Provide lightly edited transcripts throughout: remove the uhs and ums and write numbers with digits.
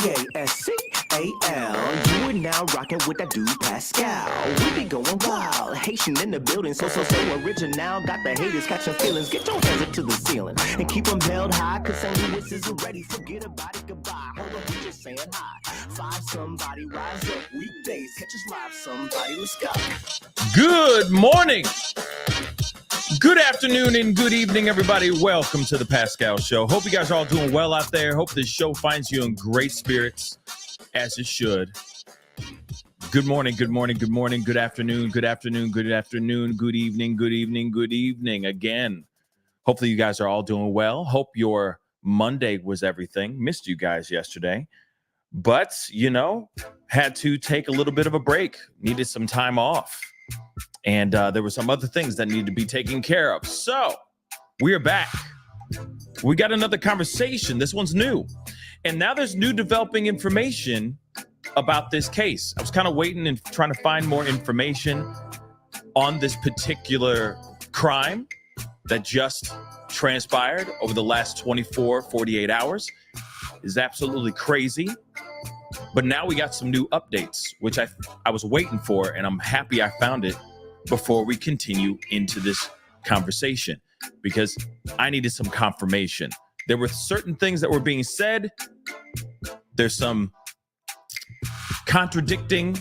Pascal. You are now rocking with that dude Pascal. We be going wild, Haitian in the building, so original. Got the haters catching feelings. Get your hands up to the ceiling and keep them held high, cause St. Louis isn't ready. Forget about it, goodbye. Hold on, we just saying hi. Five somebody, rise up weekdays. Catch us live, somebody, let's go. Good morning, good afternoon, and good evening, everybody. Welcome to the Pascal Show. Hope you guys are all doing well out there. Hope this show finds you in great spirits, as it should. Good morning, good morning, good morning, good afternoon, good afternoon, good afternoon, good evening, good evening, good evening again. Hopefully you guys are all doing well. Hope your Monday was everything. Missed you guys yesterday, but, you know, had to take a little bit of a break. Needed some time off. And there were some other things that needed to be taken care of. So we are back. We got another conversation. This one's new. And now there's new developing information about this case. I was kind of waiting and trying to find more information on this particular crime that just transpired over the last 48 hours. Is absolutely crazy. But now we got some new updates, which I was waiting for, and I'm happy I found it before we continue into this conversation, because I needed some confirmation. There were certain things that were being said. There's some contradicting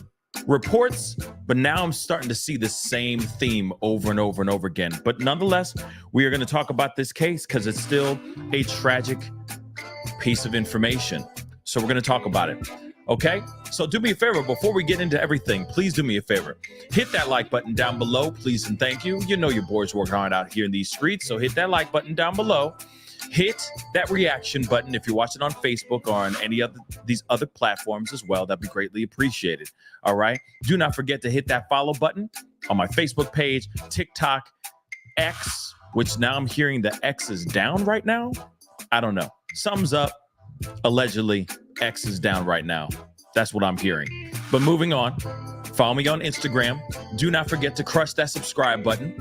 reports, but now I'm starting to see the same theme over and over and over again. But nonetheless, we are going to talk about this case because it's still a tragic piece of information. So we're going to talk about it. Okay, so do me a favor before we get into everything. Please do me a favor. Hit that like button down below, please and thank you. You know your boys working hard out here in these streets, so hit that like button down below. Hit that reaction button if you're watching on Facebook or on any of these other platforms as well. That'd be greatly appreciated. All right. Do not forget to hit that follow button on my Facebook page, TikTok, X, which now I'm hearing the X is down right now. I don't know. Something's up. Allegedly, X is down right now. That's what I'm hearing. But moving on, follow me on Instagram. Do not forget to crush that subscribe button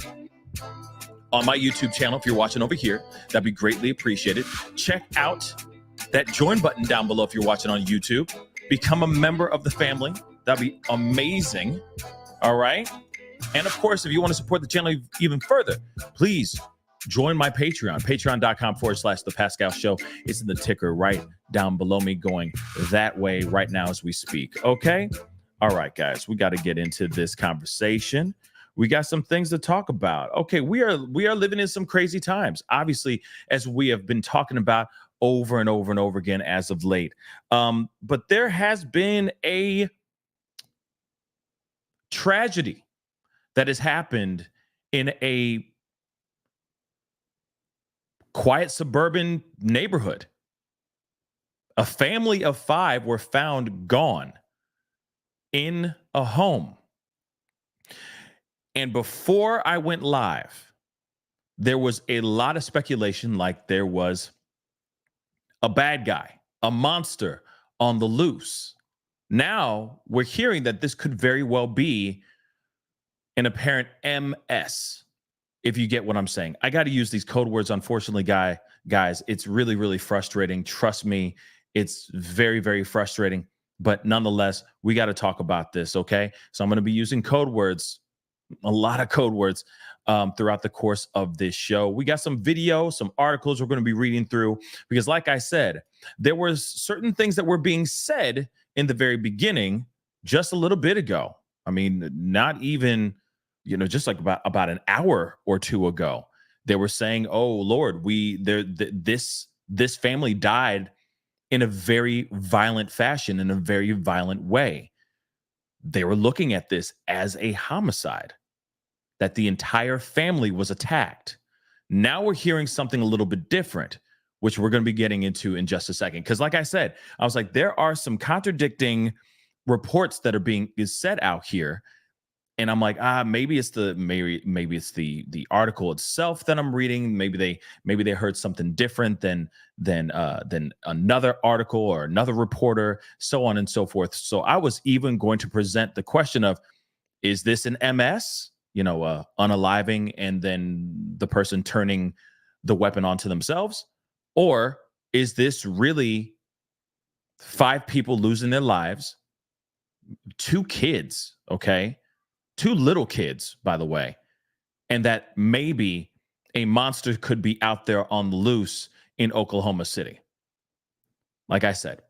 on my YouTube channel if you're watching over here. That'd be greatly appreciated. Check out that join button down below if you're watching on YouTube. Become a member of the family. That'd be amazing. All right. And of course, if you want to support the channel even further, please join my Patreon, patreon.com/The Pascal Show. It's in the ticker right down below me, going that way right now as we speak. Okay. All right, guys, we got to get into this conversation. We got some things to talk about. Okay, we are living in some crazy times, obviously, as we have been talking about over and over and over again as of late. But there has been a tragedy that has happened in a quiet suburban neighborhood. A family of 5 were found gone in a home. And before I went live, there was a lot of speculation like there was a bad guy, a monster on the loose. Now we're hearing that this could very well be an apparent MS. If you get what I'm saying. I got to use these code words, unfortunately, guys. It's really, really frustrating. Trust me, it's very, very frustrating. But nonetheless, we got to talk about this, okay? So I'm going to be using code words, a lot of code words throughout the course of this show. We got some video, some articles we're going to be reading through, because like I said, there were certain things that were being said in the very beginning just a little bit ago. I mean, not even, just like about an hour or two ago, they were saying, "Oh Lord, this family died in a very violent fashion, in a very violent way." They were looking at this as a homicide, that the entire family was attacked. Now we're hearing something a little bit different, which we're going to be getting into in just a second. Because like I said, I was like, there are some contradicting reports that are being said out here. And I'm like, maybe it's the article itself that I'm reading. Maybe they heard something different than another article or another reporter, so on and so forth. So I was even going to present the question of, is this an MS? Unaliving and then the person turning the weapon onto themselves, or is this really 5 people losing their lives, 2 kids, okay? 2 little kids, by the way, and that maybe a monster could be out there on the loose in Oklahoma City. Like I said,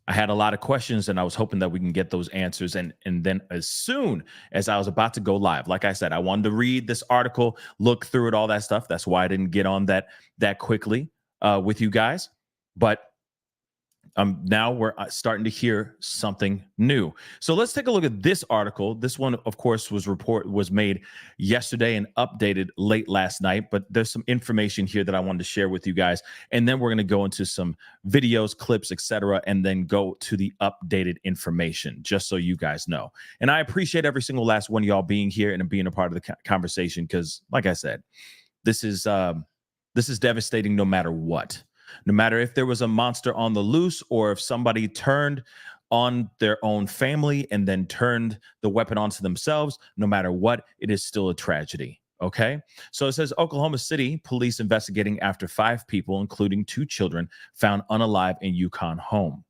I had a lot of questions and I was hoping that we can get those answers. And then as soon as I was about to go live, like I said, I wanted to read this article, look through it, all that stuff. That's why I didn't get on that quickly with you guys. But now we're starting to hear something new. So let's take a look at this article. This one, of course, was made yesterday and updated late last night. But there's some information here that I wanted to share with you guys, and then we're going to go into some videos, clips, etc., and then go to the updated information, just so you guys know. And I appreciate every single last one of y'all being here and being a part of the conversation, because, like I said, this is devastating no matter what. No matter if there was a monster on the loose or if somebody turned on their own family and then turned the weapon onto themselves, no matter what, it is still a tragedy. Okay. So it says Oklahoma City police investigating after 5 people, including 2 children, found unalive in Yukon home.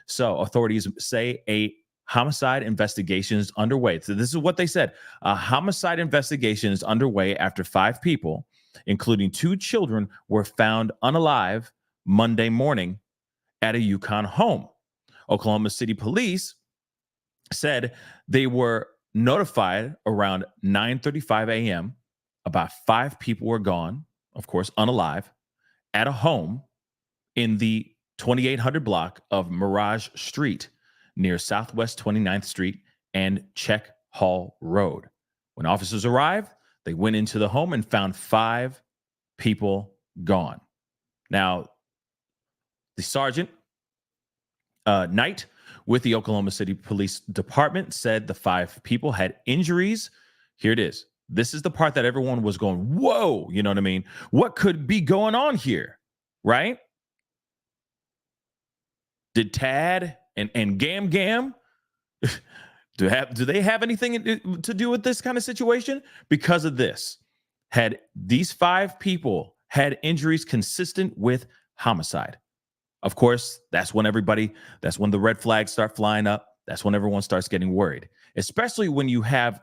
So authorities say a homicide investigation is underway. So this is what they said. A homicide investigation is underway after 5 people, including 2 children, were found unalive Monday morning at a Yukon home. Oklahoma City police said they were notified around 9:35 a.m. About 5 people were gone, of course, unalive, at a home in the 2800 block of Mirage Street near Southwest 29th Street and Check Hall Road. When officers arrived, they went into the home and found 5 people gone. Now, the sergeant, Knight, with the Oklahoma City Police Department said the 5 people had injuries. Here it is. This is the part that everyone was going, whoa, you know what I mean? What could be going on here, right? Did Tad and Gam Gam, do they have anything to do with this kind of situation? Because of this, had these 5 people had injuries consistent with homicide. Of course, that's when the red flags start flying up. That's when everyone starts getting worried, especially when you have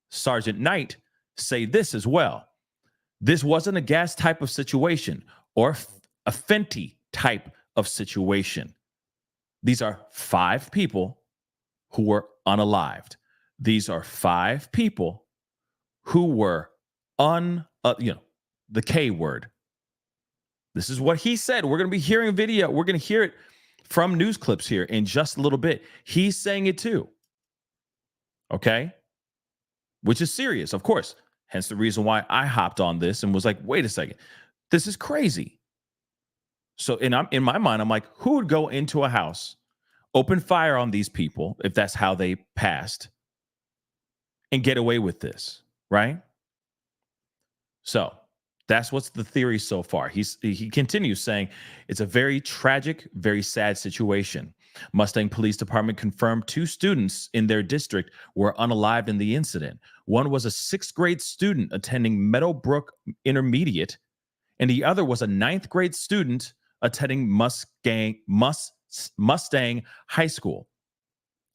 Sergeant Knight say this as well. This wasn't a gas type of situation or a Fenty type of situation. These are 5 people who were unalived. These are 5 people who were the K word. This is what he said. We're going to be hearing video. We're going to hear it from news clips here in just a little bit. He's saying it too. Okay? Which is serious, of course. Hence the reason why I hopped on this and was like, wait a second. This is crazy. So in my mind, I'm like, who would go into a house, open fire on these people, if that's how they passed, and get away with this, right? So that's what's the theory so far. He continues saying it's a very tragic, very sad situation. Mustang Police Department confirmed 2 students in their district were unalived in the incident. One was a 6th grade student attending Meadowbrook Intermediate, and the other was a 9th grade student attending Mustang High School.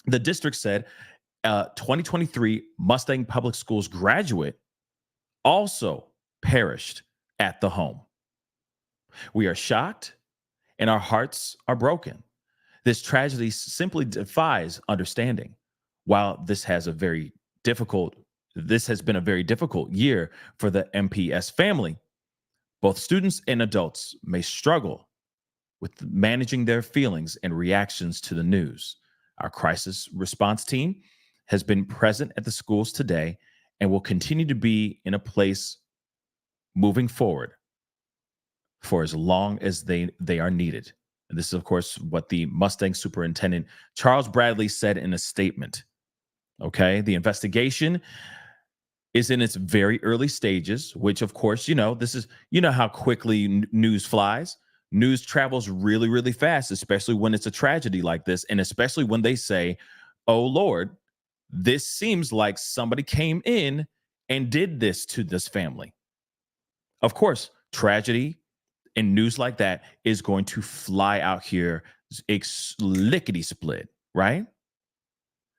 The district said 2023 Mustang Public Schools graduate also perished at the home. We are shocked and our hearts are broken. This tragedy simply defies understanding. While this has been a very difficult year for the MPS family, both students and adults may struggle with managing their feelings and reactions to the news. Our crisis response team has been present at the schools today and will continue to be in a place moving forward for as long as they are needed. And this is, of course, what the Mustang Superintendent Charles Bradley said in a statement. Okay, the investigation is in its very early stages, which, of course, this is, how quickly news flies. News travels really, really fast, especially when it's a tragedy like this, and especially when they say, oh, Lord, this seems like somebody came in and did this to this family. Of course, tragedy and news like that is going to fly out here lickety split, right?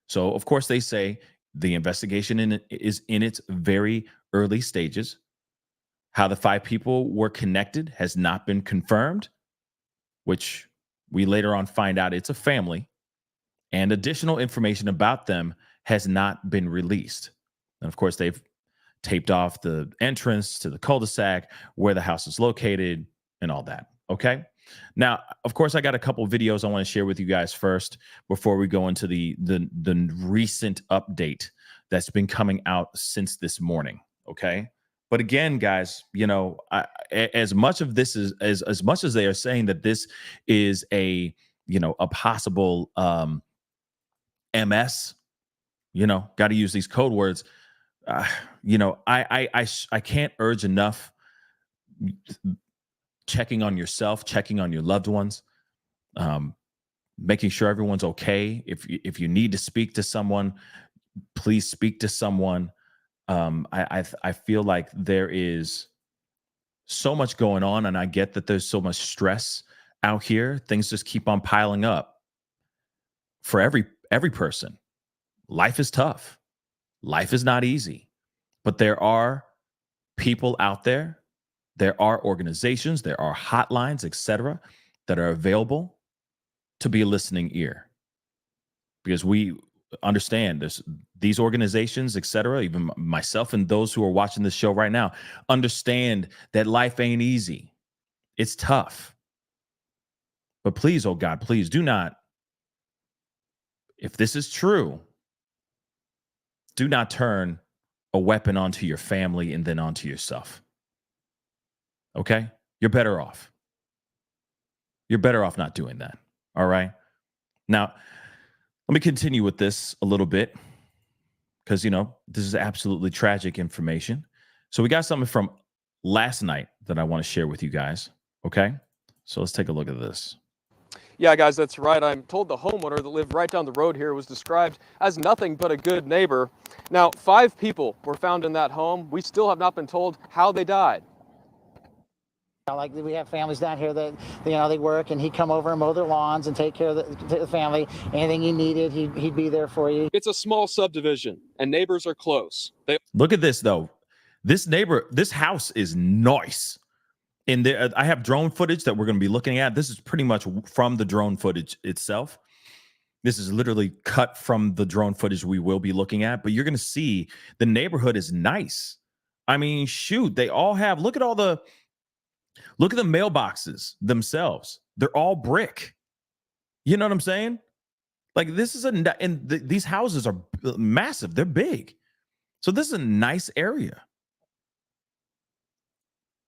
So, of course, they say the investigation is in its very early stages. How the 5 people were connected has not been confirmed, which we later on find out it's a family, and additional information about them has not been released. And of course, they've taped off the entrance to the cul-de-sac, where the house is located, and all that. Okay. Now, of course, I got a couple videos I want to share with you guys first before we go into the recent update that's been coming out since this morning. Okay. But again, guys, as much of this is as much as they are saying that this is a possible MS, got to use these code words. I can't urge enough checking on yourself, checking on your loved ones, making sure everyone's okay. If you need to speak to someone, please speak to someone. I feel like there is so much going on, and I get that there's so much stress out here. Things just keep on piling up for every person. Life is tough. Life is not easy, but there are people out there. There are organizations, there are hotlines, etc., that are available to be a listening ear, because we understand these organizations, etc., even myself and those who are watching this show right now understand that life ain't easy. It's tough. But please, oh God, please do not, if this is true, do not turn a weapon onto your family and then onto yourself. Okay? You're better off. You're better off not doing that. All right? Now, let me continue with this a little bit, because, this is absolutely tragic information. So we got something from last night that I want to share with you guys. Okay? So let's take a look at this. Yeah, guys, that's right. I'm told the homeowner that lived right down the road here was described as nothing but a good neighbor. Now, 5 people were found in that home. We still have not been told how they died. Like, we have families down here that they work, and he'd come over and mow their lawns and take care of the family. Anything you needed, he'd be there for you. It's a small subdivision, and neighbors are close. Look at this, though. This house is nice. And I have drone footage that we're going to be looking at. This is pretty much from the drone footage itself. This is literally cut from the drone footage we will be looking at. But you're going to see the neighborhood is nice. I mean, shoot, they all have. Look at the mailboxes themselves. They're all brick. You know what I'm saying? Like, this is these houses are massive. They're big. So this is a nice area.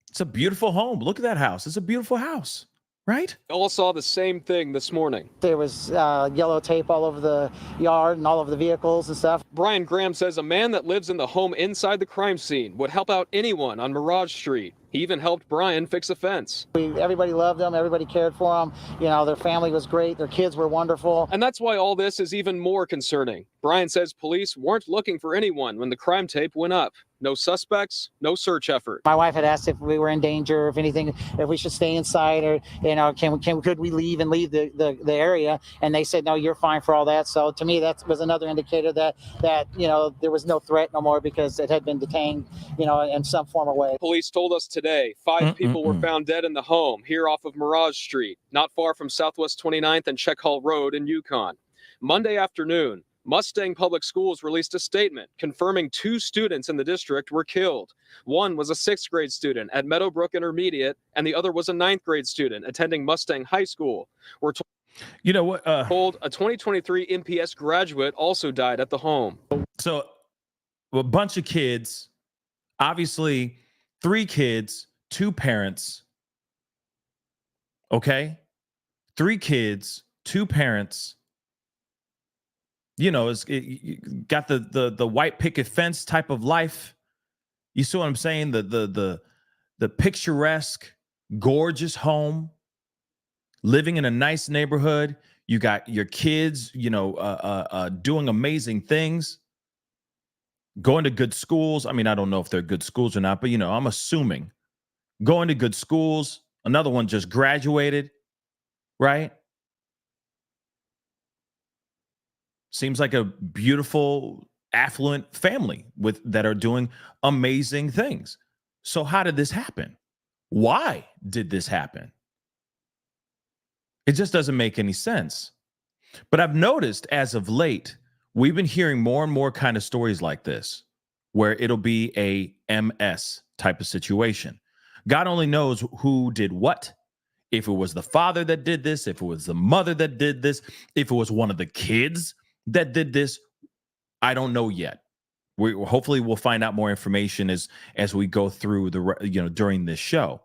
It's a beautiful home. Look at that house. It's a beautiful house, right? All saw the same thing this morning. There was yellow tape all over the yard and all over the vehicles and stuff. Brian Graham says a man that lives in the home inside the crime scene would help out anyone on Mirage Street. He even helped Brian fix a fence. Everybody loved them. Everybody cared for them. Their family was great. Their kids were wonderful. And that's why all this is even more concerning. Brian says police weren't looking for anyone when the crime tape went up. No suspects, no search effort. My wife had asked if we were in danger, if we should stay inside, or could we leave the area? And they said, no, you're fine for all that. So to me, that was another indicator that there was no threat no more, because it had been detained, in some form or way. Police told us today 5 people were found dead in the home here off of Mirage Street, not far from Southwest 29th and Check Hall Road in Yukon. Monday afternoon, Mustang Public Schools released a statement confirming 2 students in the district were killed. One was a 6th grade student at Meadowbrook Intermediate, and the other was a 9th grade student attending Mustang High School. We're told a 2023 MPS graduate also died at the home. So a bunch of kids, obviously 3 kids, 2 parents. Okay? 3 kids, 2 parents. It's got the white picket fence type of life. You see what I'm saying? The picturesque, gorgeous home, living in a nice neighborhood. You got your kids, doing amazing things, going to good schools. I mean, I don't know if they're good schools or not, but I'm assuming going to good schools. Another one just graduated, right? Seems like a beautiful, affluent family that are doing amazing things. So how did this happen? Why did this happen? It just doesn't make any sense. But I've noticed as of late, we've been hearing more and more kind of stories like this, where it'll be a MS type of situation. God only knows who did what. If it was the father that did this, if it was the mother that did this, if it was one of the kids that did this, I don't know yet. Hopefully we'll find out more information as we go through during this show.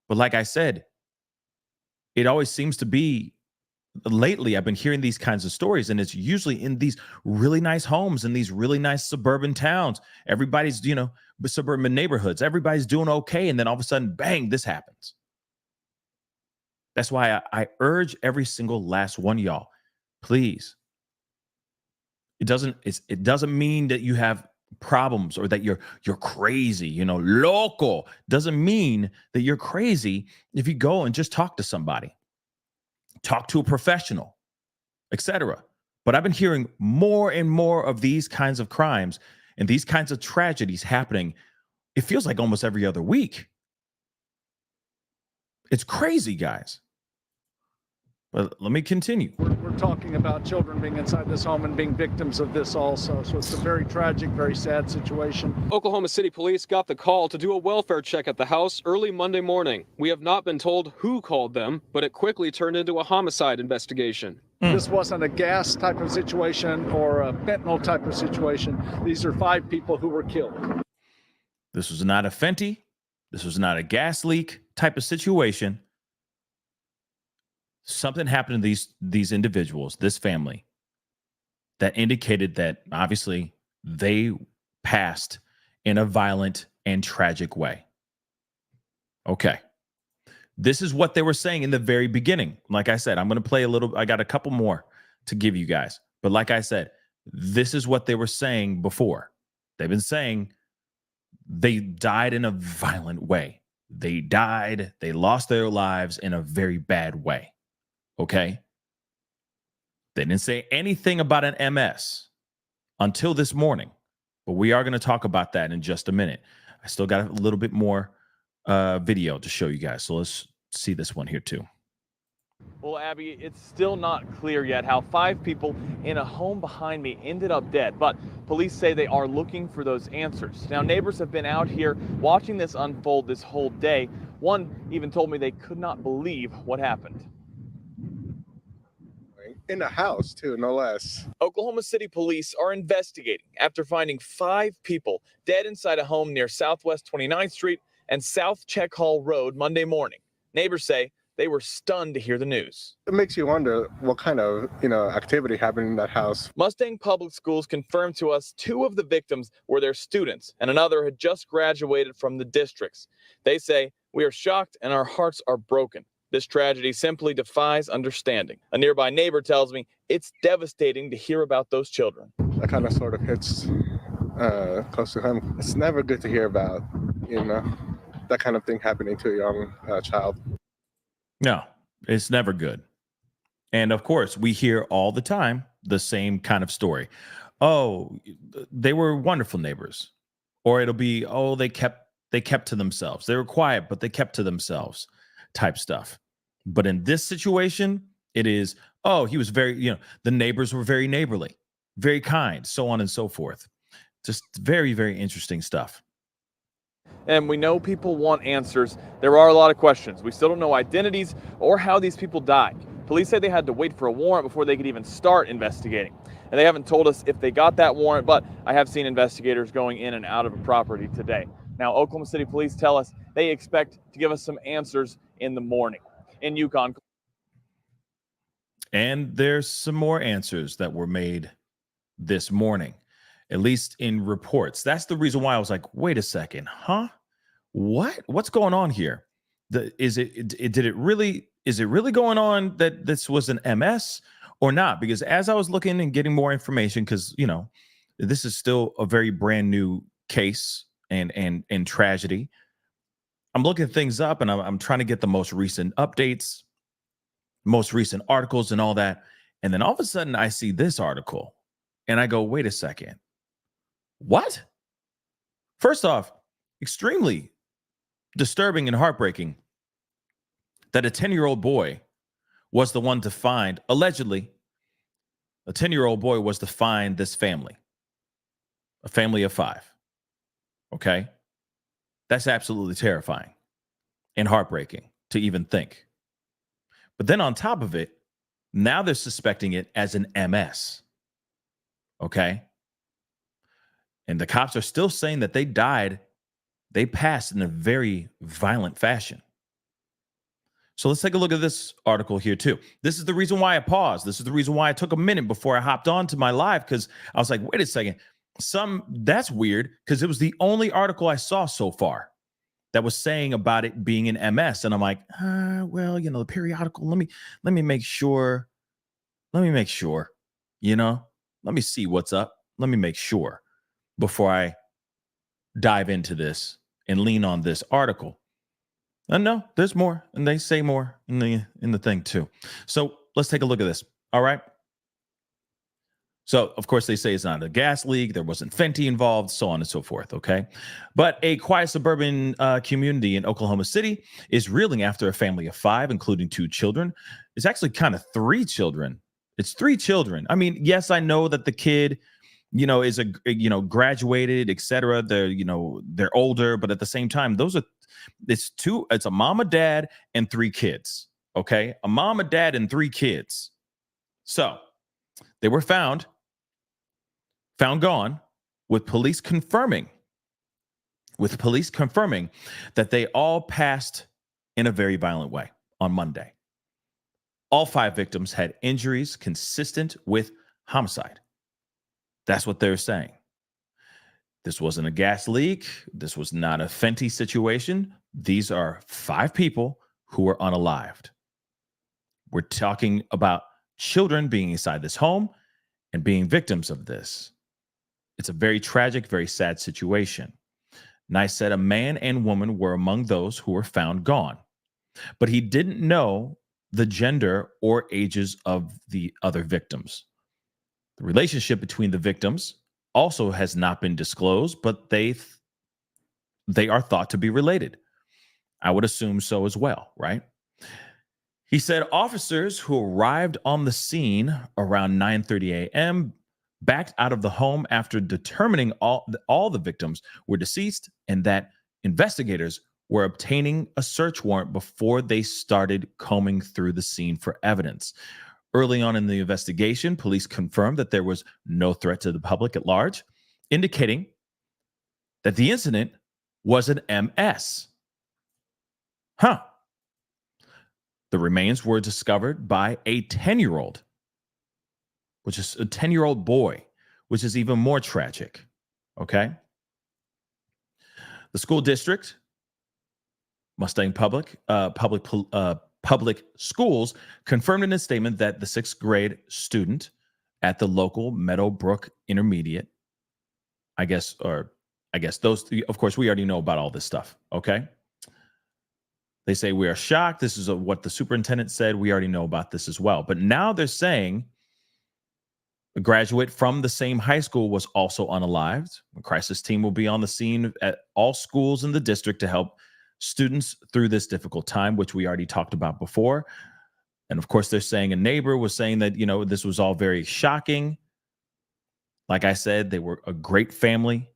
But like I said, it always seems to be lately I've been hearing these kinds of stories, and it's usually in these really nice homes in these really nice suburban towns. Everybody's, suburban neighborhoods. Everybody's doing okay, and then all of a sudden, bang, this happens. That's why I urge every single last one of y'all, please. It doesn't mean that you have problems or that you're crazy, local. Doesn't mean that you're crazy if you go and just talk to somebody. Talk to a professional, etc. But I've been hearing more and more of these kinds of crimes and these kinds of tragedies happening. It feels like almost every other week. It's crazy, guys. But let me continue. We're talking about children being inside this home and being victims of this also. So it's a very tragic, very sad situation. Oklahoma City police got the call to do a welfare check at the house early Monday morning. We have not been told who called them, but it quickly turned into a homicide investigation. This wasn't a gas type of situation or a fentanyl type of situation. These are 5 people who were killed. This was not a Fenty. This was not a gas leak type of situation. Something happened to these individuals, this family, that indicated that obviously they passed in a violent and tragic way. Okay. This is what they were saying in the very beginning. Like I said, I'm going to play I got a couple more to give you guys. But like I said, this is what they were saying before. They've been saying they died in a violent way. They lost their lives in a very bad way. Okay. They didn't say anything about an MS until this morning, but we are going to talk about that in just a minute. I still got a little bit more video to show you guys. So let's see this one here too. Well, Abby, it's still not clear yet how 5 people in a home behind me ended up dead, but police say they are looking for those answers. Now, neighbors have been out here watching this unfold this whole day. One even told me they could not believe what happened. In the house, too, no less. Oklahoma City police are investigating after finding 5 people dead inside a home near Southwest 29th Street and South Check Hall Road Monday morning. Neighbors say they were stunned to hear the news. It makes you wonder what kind of, activity happened in that house. Mustang Public Schools confirmed to us 2 of the victims were their students and another had just graduated from the districts. They say, "We are shocked and our hearts are broken. This tragedy simply defies understanding." A nearby neighbor tells me it's devastating to hear about those children. That kind of sort of hits close to home. It's never good to hear about, that kind of thing happening to a young child. No, it's never good. And of course, we hear all the time the same kind of story. Oh, they were wonderful neighbors. Or it'll be, oh, they kept to themselves. They were quiet, but they kept to themselves type stuff. But in this situation, it is, oh, he was very, the neighbors were very neighborly, very kind, so on and so forth. Just very, very interesting stuff. And we know people want answers. There are a lot of questions. We still don't know identities or how these people died. Police say they had to wait for a warrant before they could even start investigating. And they haven't told us if they got that warrant, but I have seen investigators going in and out of a property today. Now, Oklahoma City police tell us they expect to give us some answers in the morning. In Yukon. And there's some more answers that were made this morning, at least in reports. That's the reason why I was like, wait a second, huh? What's going on here? Is it really going on that this was an MS or not? Because as I was looking and getting more information, because this is still a very brand new case and tragedy. I'm looking things up and I'm trying to get the most recent updates, most recent articles and all that. And then all of a sudden I see this article and I go, wait a second. What? First off, extremely disturbing and heartbreaking that a 10-year-old boy was the one to find, allegedly, a 10-year-old boy was to find this family, a family of 5. Okay? That's absolutely terrifying and heartbreaking to even think. But then on top of it, now they're suspecting it as an MS. Okay? And the cops are still saying that they passed in a very violent fashion. So let's take a look at this article here too. This is the reason why I paused. This is the reason why I took a minute before I hopped on to my live, because I was like, wait a second. That's weird, because it was the only article I saw so far that was saying about it being an MS. And I'm like, well, the periodical, let me make sure. Let me make sure, let me see what's up. Let me make sure before I dive into this and lean on this article. And no, there's more, and they say more in the thing too. So let's take a look at this. All right. So of course they say it's not a gas leak, there wasn't Fenty involved, so on and so forth. Okay, but a quiet suburban community in Oklahoma City is reeling after a family of 5, including 2 children. It's actually kind of 3 children. It's 3 children. I mean, yes, I know that the kid, is graduated, etc. They're older, but at the same time, it's a mom, a dad, and 3 kids. Okay, a mom, a dad, and 3 kids. So they were found gone, with police confirming that they all passed in a very violent way on Monday. All 5 victims had injuries consistent with homicide. That's what they're saying. This wasn't a gas leak. This was not a Fenty situation. These are 5 people who were unalived. We're talking about children being inside this home and being victims of this. It's a very tragic, very sad situation. Nye said a man and woman were among those who were found gone, but he didn't know the gender or ages of the other victims. The relationship between the victims also has not been disclosed, but they are thought to be related. I would assume so as well, right? He said officers who arrived on the scene around 9:30 a.m. backed out of the home after determining all the victims were deceased, and that investigators were obtaining a search warrant before they started combing through the scene for evidence. Early on in the investigation, police confirmed that there was no threat to the public at large, indicating that the incident was an MS. The remains were discovered by a 10-year-old, which is a 10-year-old boy, which is even more tragic. Okay. The school district, Mustang Public Schools, confirmed in a statement that the 6th grade student at the local Meadowbrook Intermediate, I guess those, of course, we already know about all this stuff. Okay. They say we are shocked. This is what the superintendent said. We already know about this as well. But now they're saying a graduate from the same high school was also unalived. A crisis team will be on the scene at all schools in the district to help students through this difficult time, which we already talked about before. And of course, they're saying a neighbor was saying that, this was all very shocking. Like I said, they were a great family.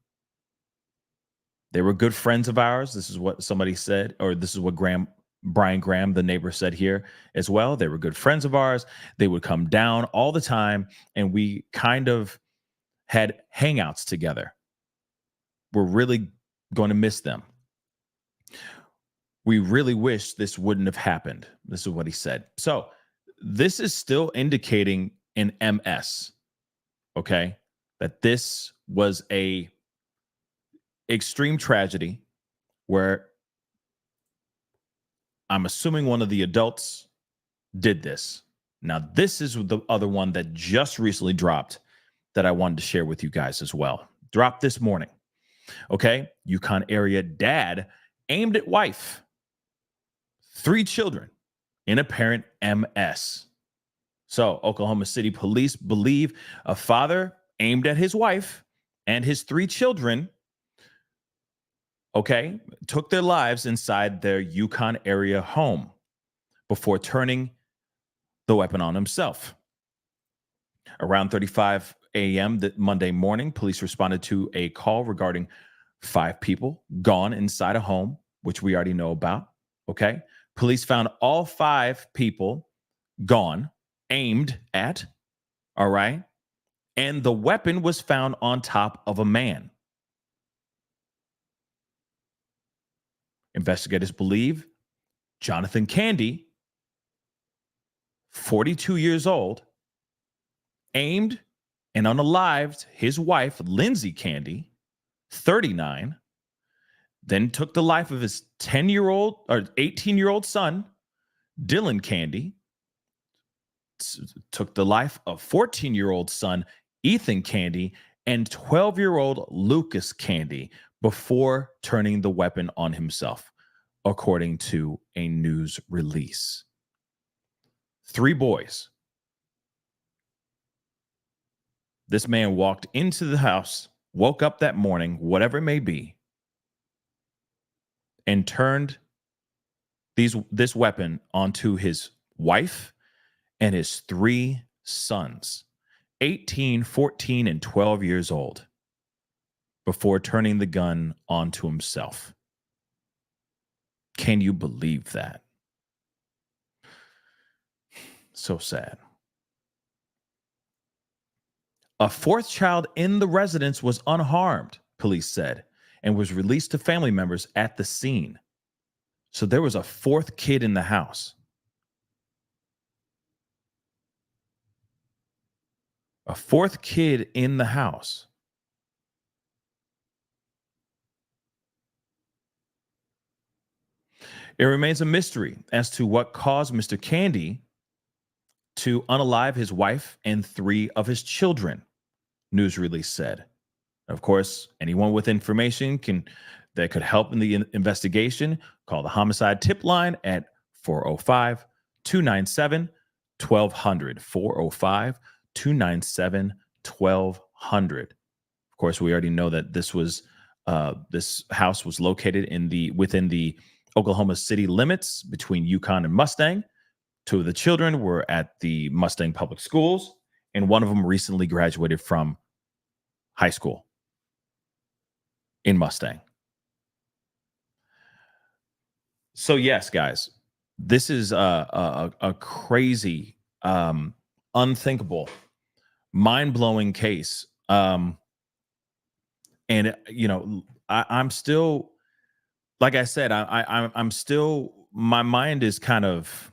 They were good friends of ours. This is what somebody said, or this is what Brian Graham, the neighbor, said here as well. They were good friends of ours. They would come down all the time, and we kind of had hangouts together. We're really going to miss them. We really wish this wouldn't have happened. This is what he said. So this is still indicating an MS, okay? That this was a extreme tragedy where I'm assuming one of the adults did this. Now, this is the other one that just recently dropped that I wanted to share with you guys as well. Dropped this morning. Okay. Yukon area dad aimed at wife. 3 children in apparent MS. So Oklahoma City police believe a father aimed at his wife and his 3 children, took their lives inside their Yukon area home before turning the weapon on himself. Around 35 a.m. that Monday morning, police responded to a call regarding 5 people gone inside a home, which we already know about. Okay. Police found all 5 people gone, aimed at. All right. And the weapon was found on top of a man. Investigators believe Jonathan Candy, 42 years old, aimed and unalived his wife, Lindsay Candy, 39, then took the life of his 18-year-old son, Dylan Candy, took the life of 14-year-old son, Ethan Candy, and 12-year-old Lucas Candy before turning the weapon on himself, according to a news release. 3 boys. This man walked into the house, woke up that morning, whatever it may be, and turned this weapon onto his wife and his 3 sons, 18, 14, and 12 years old, before turning the gun onto himself. Can you believe that? So sad. A 4th child in the residence was unharmed, police said, and was released to family members at the scene. So there was a 4th kid in the house. A 4th kid in the house. It remains a mystery as to what caused Mr. Candy to unalive his wife and 3 of his children, news release said. Of course, anyone with information that could help in the investigation, call the homicide tip line at 405-297-1200. 405-297-1200. Of course, we already know that this house was located within the Oklahoma City limits between Yukon and Mustang. 2 of the children were at the Mustang Public Schools, and one of them recently graduated from high school in Mustang. So yes, guys, this is a crazy, unthinkable, mind-blowing case. And I'm still, like I said, I'm still, my mind is kind of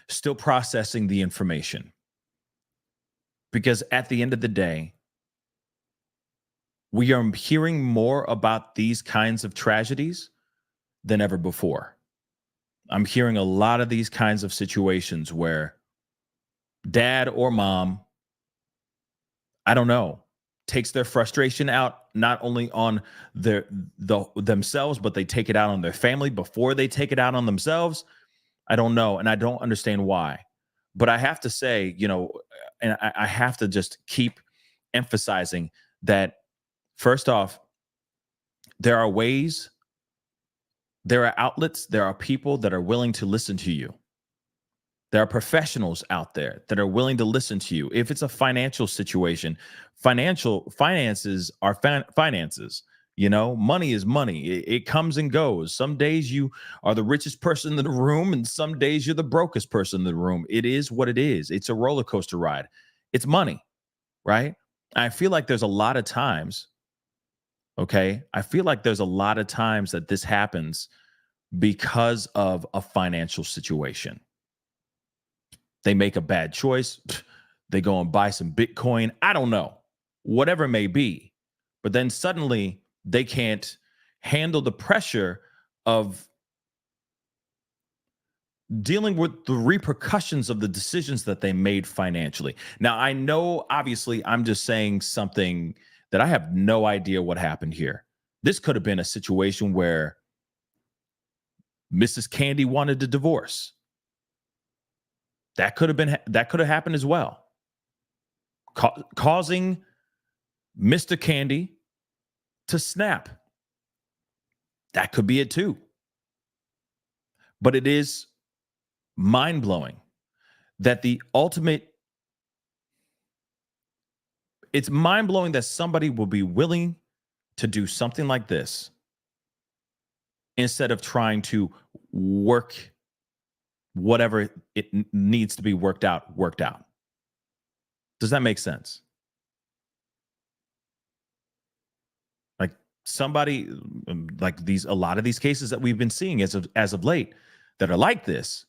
still processing the information, because at the end of the day, we are hearing more about these kinds of tragedies than ever before. I'm hearing a lot of these kinds of situations where dad or mom, I don't know, takes their frustration out not only on themselves, but they take it out on their family before they take it out on themselves. I don't know, and I don't understand why. But I have to say, and I have to just keep emphasizing that, first off, there are ways, there are outlets, there are people that are willing to listen to you. There are professionals out there that are willing to listen to you. If it's a financial situation, finances are finances. Money is money. It comes and goes. Some days you are the richest person in the room, and some days you're the brokest person in the room. It is what it is. It's a roller coaster ride. It's money, right? I feel like there's a lot of times, I feel like there's a lot of times that this happens because of a financial situation. They make a bad choice. They go and buy some Bitcoin. I don't know, whatever it may be. But then suddenly they can't handle the pressure of dealing with the repercussions of the decisions that they made financially. Now, I know, obviously, I'm just saying something that I have no idea what happened here. This could have been a situation where Mrs. Candy wanted a divorce. That could have happened as well. Causing Mr. Candy to snap. That could be it too. But it is mind-blowing that it's mind-blowing that somebody will be willing to do something like this instead of trying to work whatever it needs to be worked out. Does that make sense? Like somebody like a lot of these cases that we've been seeing as of late that are like this,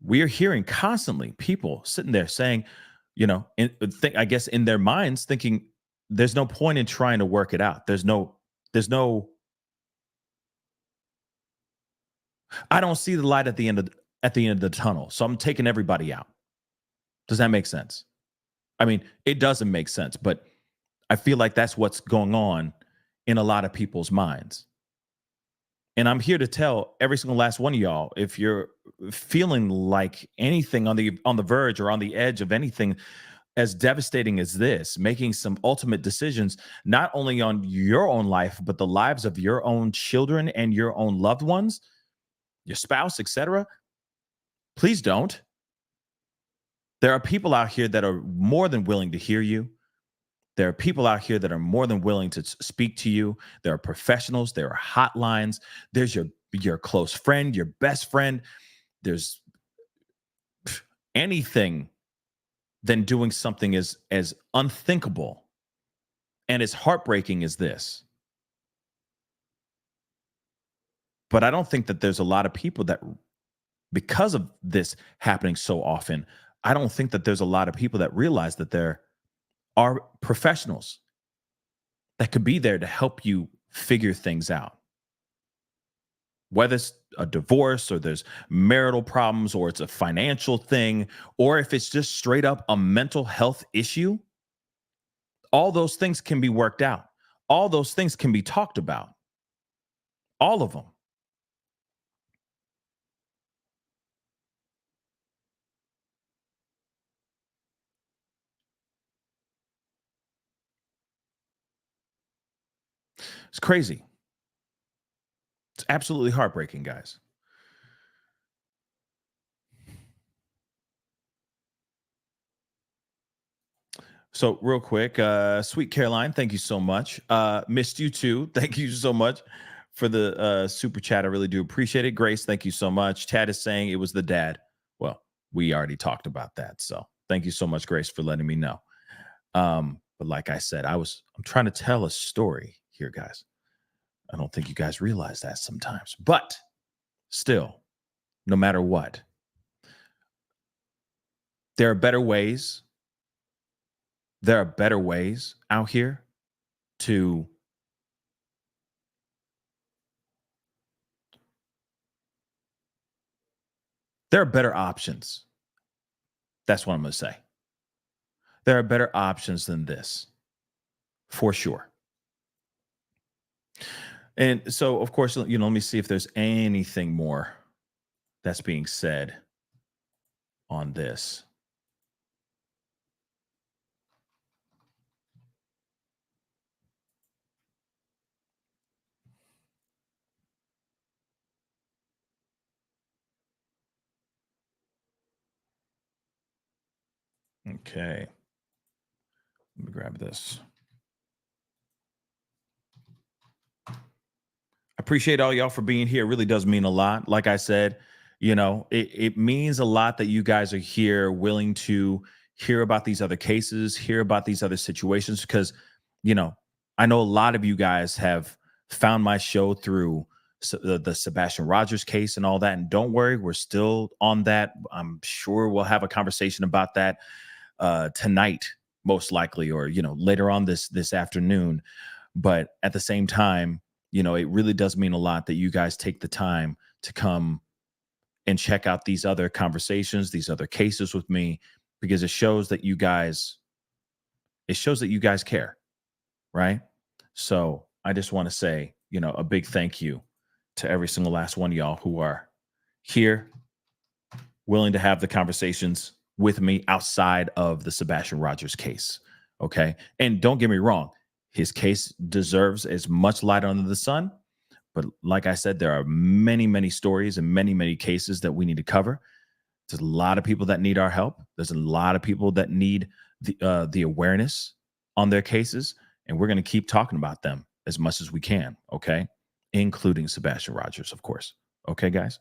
we're hearing constantly people sitting there saying, I guess in their minds thinking there's no point in trying to work it out. There's no I don't see the light at the end of the tunnel. So I'm taking everybody out. Does that make sense? I mean, it doesn't make sense, but I feel like that's what's going on in a lot of people's minds. And I'm here to tell every single last one of y'all, if you're feeling like anything on the verge or on the edge of anything as devastating as this, making some ultimate decisions, not only on your own life, but the lives of your own children and your own loved ones, your spouse, etc., please don't. There are people out here that are more than willing to hear you. There are people out here that are more than willing to speak to you. There are professionals. There are hotlines. There's your close friend, your best friend. There's anything than doing something as unthinkable and as heartbreaking as this. But I don't think that there's a lot of people that, because of this happening so often, I don't think that there's a lot of people that realize that there are professionals that could be there to help you figure things out. Whether it's a divorce or there's marital problems or it's a financial thing, or if it's just straight up a mental health issue, all those things can be worked out. All those things can be talked about. All of them. It's crazy. It's absolutely heartbreaking, guys. So real quick, Sweet Caroline, thank you so much. Missed you too. Thank you so much for the super chat. I really do appreciate it. Grace, thank you so much. Chad is saying it was the dad. Well, we already talked about that. So thank you so much, Grace, for letting me know. But like I said, I'm trying to tell a story here, guys. I don't think you guys realize that sometimes. But still, no matter what, there are better ways. There are better ways out here to there are better options. That's what I'm going to say. There are better options than this, for sure. And so, of course, let me see if there's anything more that's being said on this. Okay. Let me grab this. I appreciate all y'all for being here. It really does mean a lot. Like I said, it means a lot that you guys are here willing to hear about these other cases, hear about these other situations, because, I know a lot of you guys have found my show through the Sebastian Rogers case and all that. And don't worry, we're still on that. I'm sure we'll have a conversation about that tonight, most likely, or, later on this afternoon. But at the same time, it really does mean a lot that you guys take the time to come and check out these other conversations, these other cases with me, because it shows that you guys care, right? So I just want to say, a big thank you to every single last one of y'all who are here willing to have the conversations with me outside of the Sebastian Rogers case. Okay. And don't get me wrong, his case deserves as much light under the sun. But like I said, there are many, many stories and many, many cases that we need to cover. There's a lot of people that need our help. There's a lot of people that need the awareness on their cases. And we're going to keep talking about them as much as we can. Okay. Including Sebastian Rogers, of course. Okay, guys.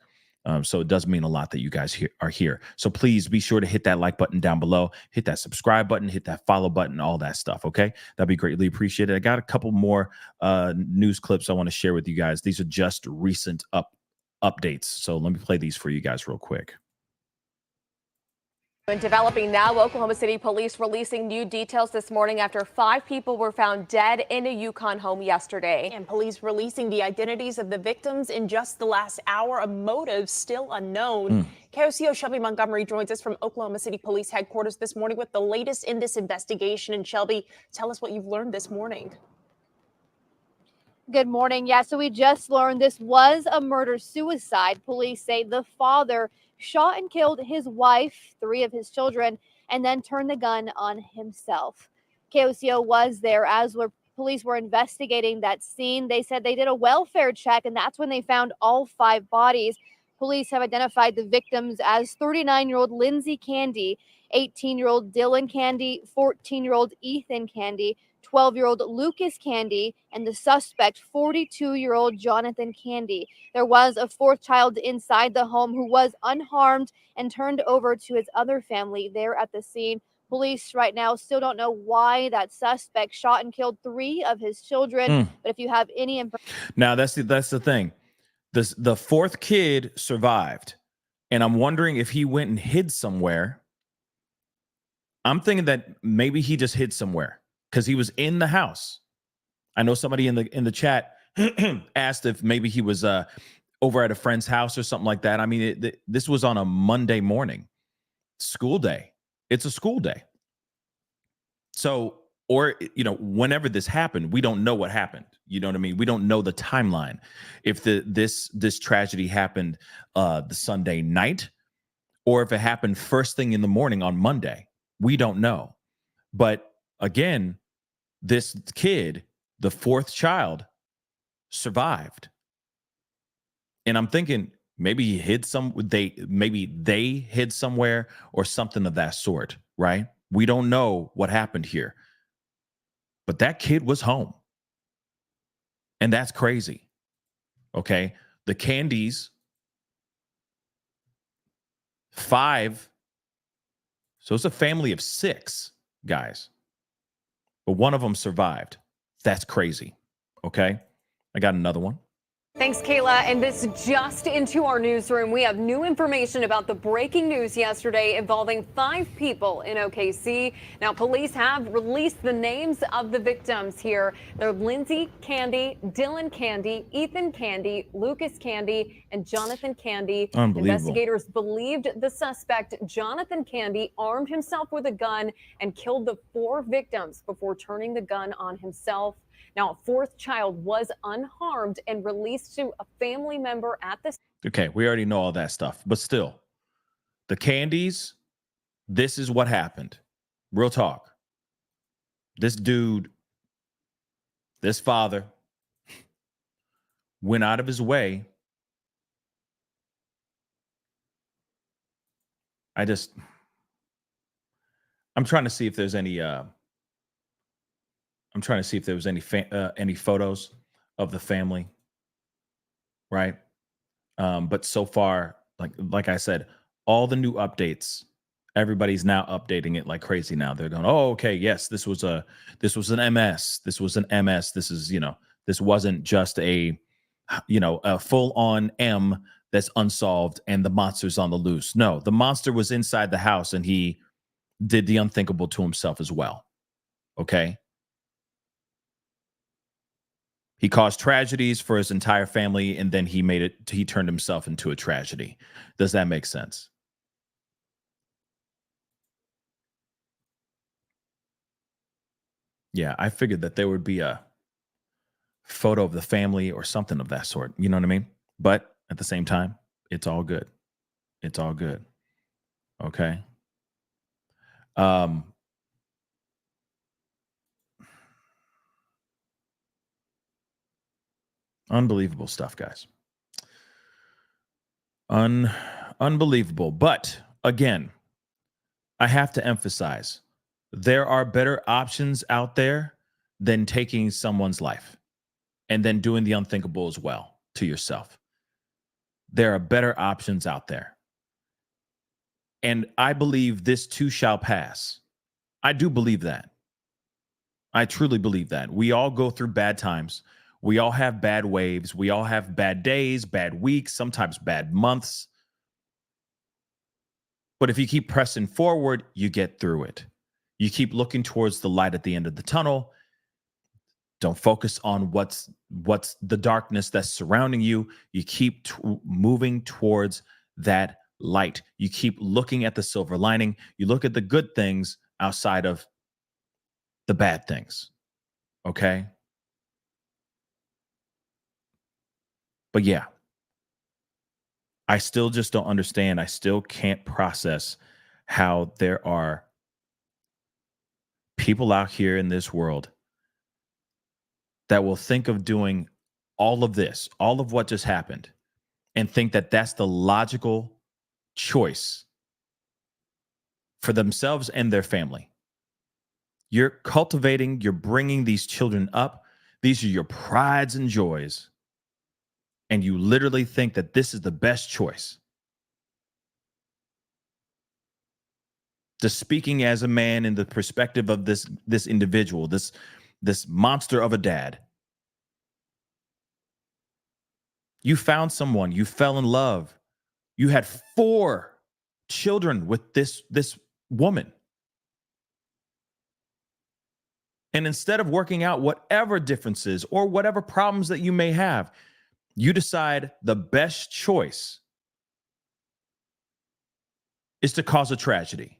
So it does mean a lot that you guys are here. So please be sure to hit that like button down below, hit that subscribe button, hit that follow button, all that stuff. Okay, that'd be greatly appreciated. I got a couple more news clips I want to share with you guys. These are just recent updates. So let me play these for you guys real quick. And developing now, Oklahoma City police releasing new details this morning after 5 people were found dead in a Yukon home yesterday. And police releasing the identities of the victims in just the last hour. A motive still unknown. KOCO Shelby Montgomery joins us from Oklahoma City Police Headquarters this morning with the latest in this investigation. And Shelby, tell us what you've learned this morning. Good morning. Yeah, so we just learned this was a murder-suicide. Police say the father shot and killed his wife, 3 of his children, and then turned the gun on himself. KOCO was there as police were investigating that scene. They said they did a welfare check, and that's when they found all 5 bodies. Police have identified the victims as 39-year-old Lindsay Candy, 18-year-old Dylan Candy, 14-year-old Ethan Candy, 12-year-old Lucas Candy, and the suspect, 42-year-old Jonathan Candy. There was a 4th child inside the home who was unharmed and turned over to his other family there at the scene. Police right now still don't know why that suspect shot and killed 3 of his children. But if you have any information, now that's the thing. The 4th kid survived, and I'm wondering if he went and hid somewhere. I'm thinking that maybe he just hid somewhere because he was in the house. I know somebody in the chat asked if maybe he was over at a friend's house or something like that. I mean, this was on a Monday morning, school day. It's a school day. So, or, you know, whenever this happened, we don't know what happened. You know what I mean? We don't know the timeline. If this tragedy happened the Sunday night, or if it happened first thing in the morning on Monday, we don't know. But again, this kid, the 4th child, survived. And I'm thinking maybe he hid maybe they hid somewhere or something of that sort, right? We don't know what happened here. But that kid was home. And that's crazy. Okay? The Candys, 5. So it's a family of 6 guys. But one of them survived. That's crazy. Okay? I got another one. Thanks, Kayla. And this just into our newsroom. We have new information about the breaking news yesterday involving 5 people in OKC. Now, police have released the names of the victims here. They're Lindsay Candy, Dylan Candy, Ethan Candy, Lucas Candy, and Jonathan Candy. Unbelievable. Investigators believed the suspect, Jonathan Candy, armed himself with a gun and killed the 4 victims before turning the gun on himself. Now, a 4th child was unharmed and released to a family member at the... Okay, we already know all that stuff. But still, the Candys, this is what happened. Real talk. This dude, this father, went out of his way. I'm trying to see if there's any... I'm trying to see if there was any photos of the family, right? But so far, like I said, all the new updates, everybody's now updating it like crazy. Now they're going, oh, okay, yes, this was an MS. This was an MS. This is, this wasn't just a full-on M that's unsolved and the monster's on the loose. No, the monster was inside the house and he did the unthinkable to himself as well. Okay. He caused tragedies for his entire family, and then he turned himself into a tragedy. Does that make sense? Yeah, I figured that there would be a photo of the family or something of that sort. You know what I mean? But at the same time, it's all good. It's all good. Okay. Unbelievable stuff, guys. Unbelievable. But again, I have to emphasize there are better options out there than taking someone's life and then doing the unthinkable as well to yourself. There are better options out there. And I believe this too shall pass. I do believe that. I truly believe that. We all go through bad times. We all have bad waves. We all have bad days, bad weeks, sometimes bad months. But if you keep pressing forward, you get through it. You keep looking towards the light at the end of the tunnel. Don't focus on what's the darkness that's surrounding you. You keep moving towards that light. You keep looking at the silver lining. You look at the good things outside of the bad things. Okay? But yeah, I still just don't understand. I still can't process how there are people out here in this world that will think of doing all of this, all of what just happened, and think that that's the logical choice for themselves and their family. You're cultivating, you're bringing these children up. These are your prides and joys. And you literally think that this is the best choice. Just speaking as a man in the perspective of this individual, this monster of a dad. You found someone, you fell in love. You had 4 children with this woman. And instead of working out whatever differences or whatever problems that you may have, you decide the best choice is to cause a tragedy.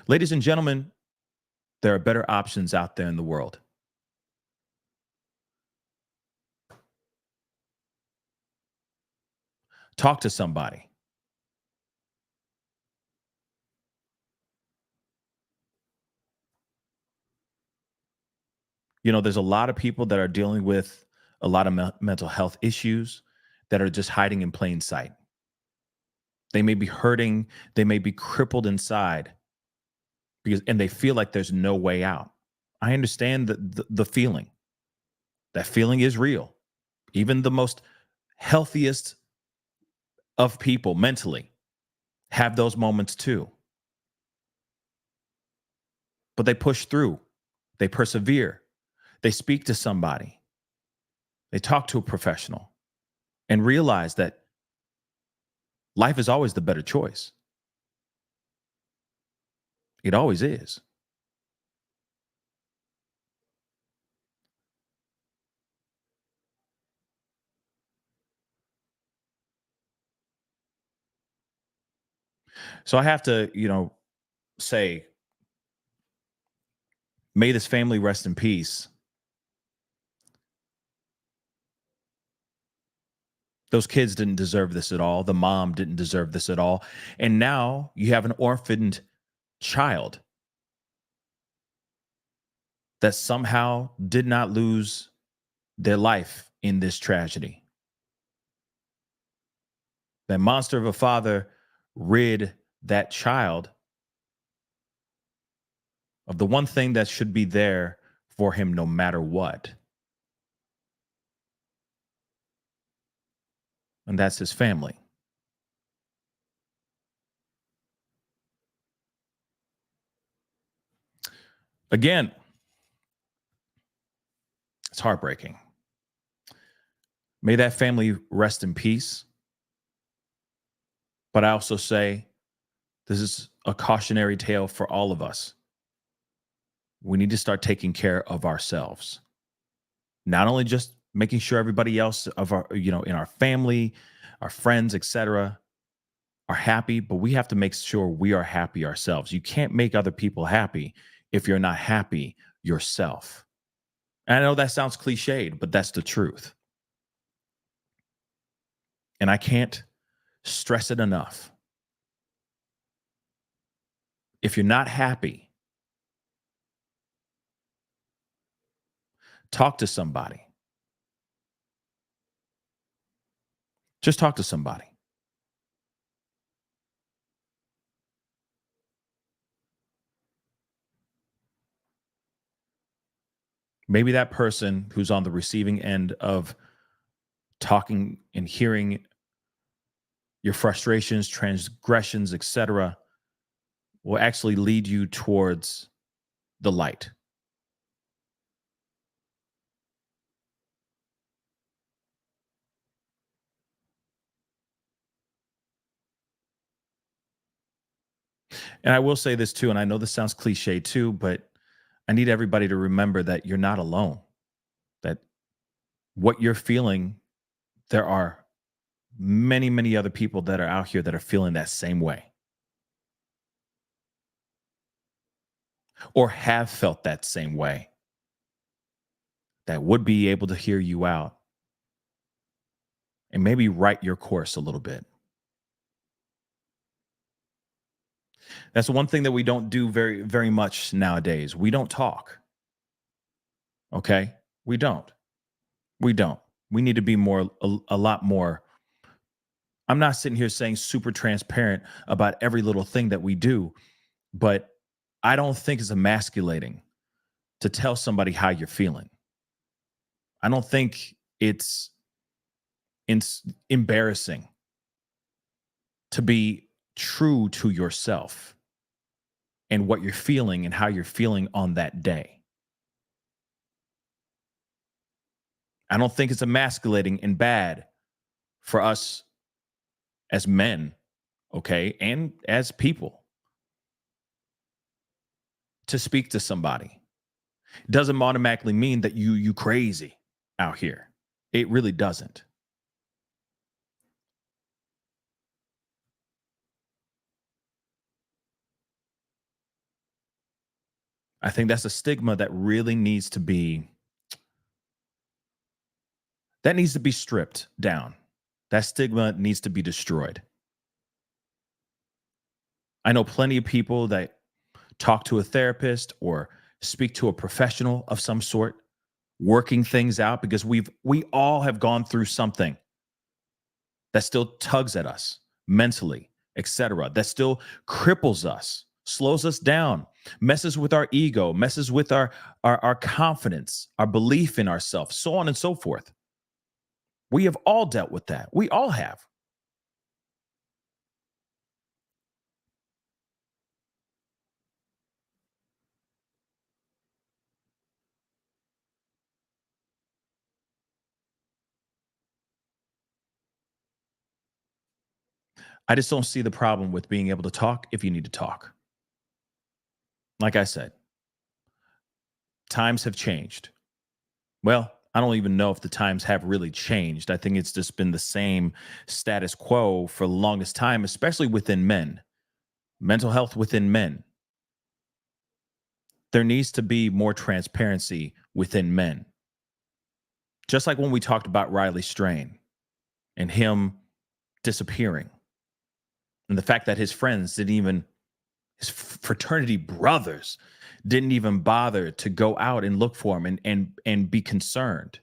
Ladies and gentlemen, there are better options out there in the world. Talk to somebody. You know, there's a lot of people that are dealing with a lot of mental health issues that are just hiding in plain sight. They may be hurting, they may be crippled inside and they feel like there's no way out. I understand the feeling. That feeling is real. Even the most healthiest of people mentally have those moments too. But they push through. They persevere. They speak to somebody. They talk to a professional and realize that life is always the better choice. It always is. So I have to, say, may this family rest in peace. Those kids didn't deserve this at all. The mom didn't deserve this at all. And now you have an orphaned child that somehow did not lose their life in this tragedy. That monster of a father rid that child of the one thing that should be there for him no matter what. And that's his family. Again, it's heartbreaking. May that family rest in peace. But I also say this is a cautionary tale for all of us. We need to start taking care of ourselves. Not only just making sure everybody else of our, in our family, our friends, etc., are happy, but we have to make sure we are happy ourselves. You can't make other people happy if you're not happy yourself. And I know that sounds cliched, but that's the truth. And I can't stress it enough. If you're not happy, talk to somebody. Just talk to somebody. Maybe that person who's on the receiving end of talking and hearing your frustrations, transgressions, etc., will actually lead you towards the light. And I will say this too, and I know this sounds cliche too, but I need everybody to remember that you're not alone. That what you're feeling, there are many, many other people that are out here that are feeling that same way or have felt that same way, that would be able to hear you out and maybe right your course a little bit. That's one thing that we don't do very, very much nowadays. We don't talk. Okay? We don't. We don't. We need to be a lot more. I'm not sitting here saying super transparent about every little thing that we do, but I don't think it's emasculating to tell somebody how you're feeling. I don't think it's embarrassing to be true to yourself and what you're feeling and how you're feeling on that day. I don't think it's emasculating and bad for us as men, okay, and as people to speak to somebody. It doesn't automatically mean that you crazy out here. It really doesn't. I think that's a stigma that really needs to be stripped down. That stigma needs to be destroyed. I know plenty of people that talk to a therapist or speak to a professional of some sort, working things out, because we all have gone through something that still tugs at us mentally, etc., that still cripples us, slows us down, messes with our ego, messes with our confidence, our belief in ourselves, so on and so forth. We have all dealt with that. We all have. I just don't see the problem with being able to talk if you need to talk. Like I said, times have changed. Well, I don't even know if the times have really changed. I think it's just been the same status quo for the longest time, especially within men. Mental health within men. There needs to be more transparency within men. Just like when we talked about Riley Strain and him disappearing, and the fact that his friends didn't even, his fraternity brothers didn't even bother to go out and look for him and be concerned.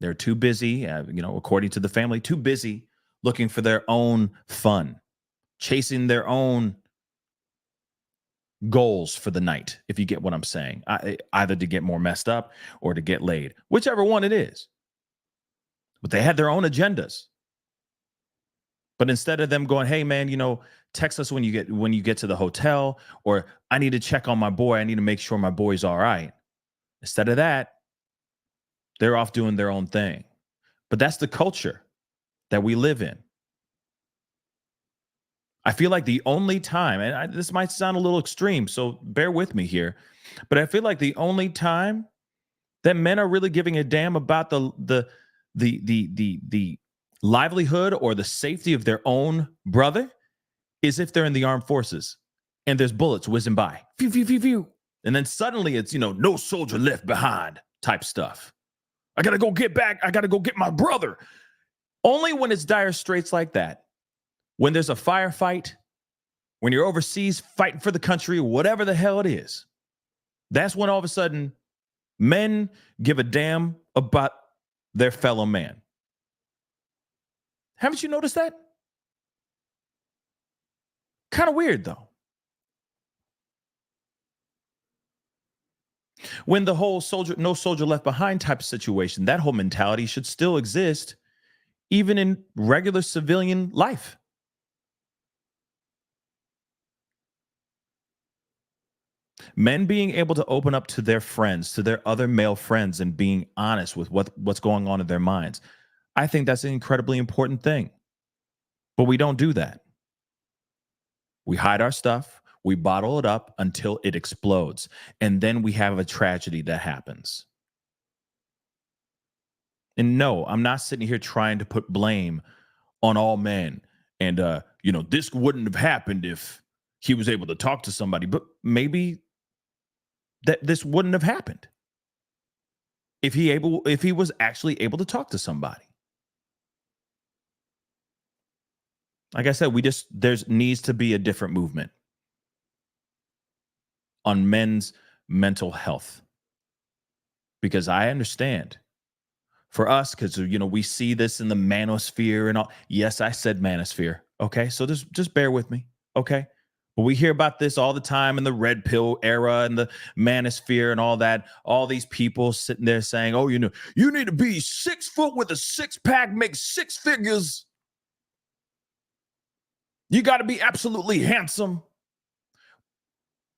They're too busy, according to the family, too busy looking for their own fun, chasing their own goals for the night, if you get what I'm saying. Either to get more messed up or to get laid, whichever one it is. But they had their own agendas. But instead of them going, hey man, text us when you get to the hotel, or I need to check on my boy, I need to make sure my boy's all right. Instead of that, they're off doing their own thing. But that's the culture that we live in. I feel like the only time, and this might sound a little extreme, so bear with me here, but I feel like the only time that men are really giving a damn about the livelihood or the safety of their own brother is if they're in the armed forces and there's bullets whizzing by. Phew, phew, phew, phew. And then suddenly it's, no soldier left behind type stuff. I got to go get back. I got to go get my brother. Only when it's dire straits like that, when there's a firefight, when you're overseas fighting for the country, whatever the hell it is, that's when all of a sudden men give a damn about their fellow man. Haven't you noticed that? Kind of weird, though. When the whole soldier, no soldier left behind type of situation, that whole mentality should still exist even in regular civilian life. Men being able to open up to their friends, to their other male friends, and being honest with what's going on in their minds. I think that's an incredibly important thing. But we don't do that. We hide our stuff. We bottle it up until it explodes. And then we have a tragedy that happens. And no, I'm not sitting here trying to put blame on all men. And, this wouldn't have happened if he was able to talk to somebody. But maybe that this wouldn't have happened if he was actually able to talk to somebody. Like I said, there needs to be a different movement on men's mental health. Because I understand for us, because, we see this in the manosphere and all. Yes, I said manosphere. Okay. So just bear with me. Okay. But we hear about this all the time in the red pill era and the manosphere and all that. All these people sitting there saying, oh, you need to be 6 foot with a 6-pack, make 6 figures. You got to be absolutely handsome.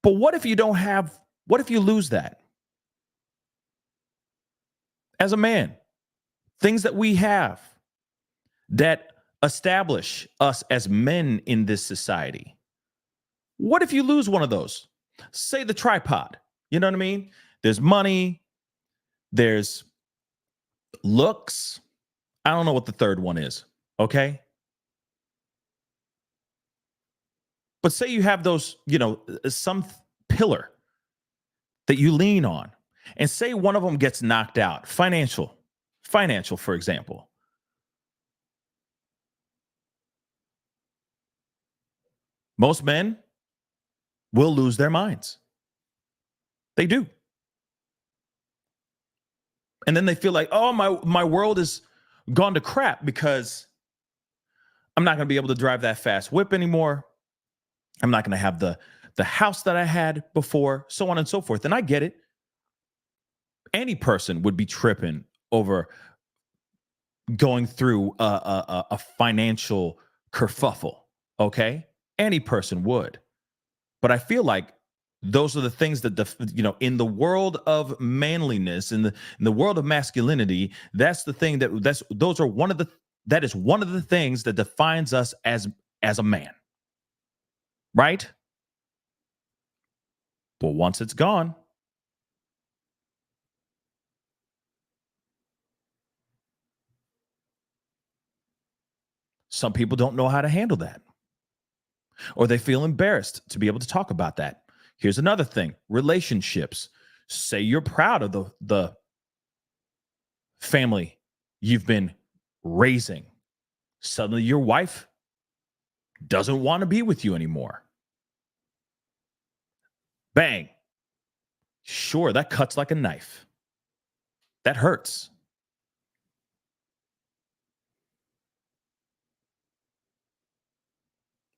But what if you lose that? As a man, things that we have that establish us as men in this society. What if you lose one of those? Say the tripod. You know what I mean? There's money. There's looks. I don't know what the third one is. Okay. But say you have those, some pillar that you lean on, and say one of them gets knocked out, financial, for example. Most men will lose their minds. They do. And then they feel like, oh, my world is gone to crap because I'm not going to be able to drive that fast whip anymore. I'm not going to have the house that I had before, so on and so forth. And I get it. Any person would be tripping over going through a financial kerfuffle, okay? Any person would. But I feel like those are the things that, in the world of manliness, in the world of masculinity, that's the thing that is one of the things that defines us as a man. Right? But once it's gone, some people don't know how to handle that. Or they feel embarrassed to be able to talk about that. Here's another thing. Relationships. Say you're proud of the family you've been raising. Suddenly your wife doesn't want to be with you anymore. Bang. Sure, that cuts like a knife. That hurts.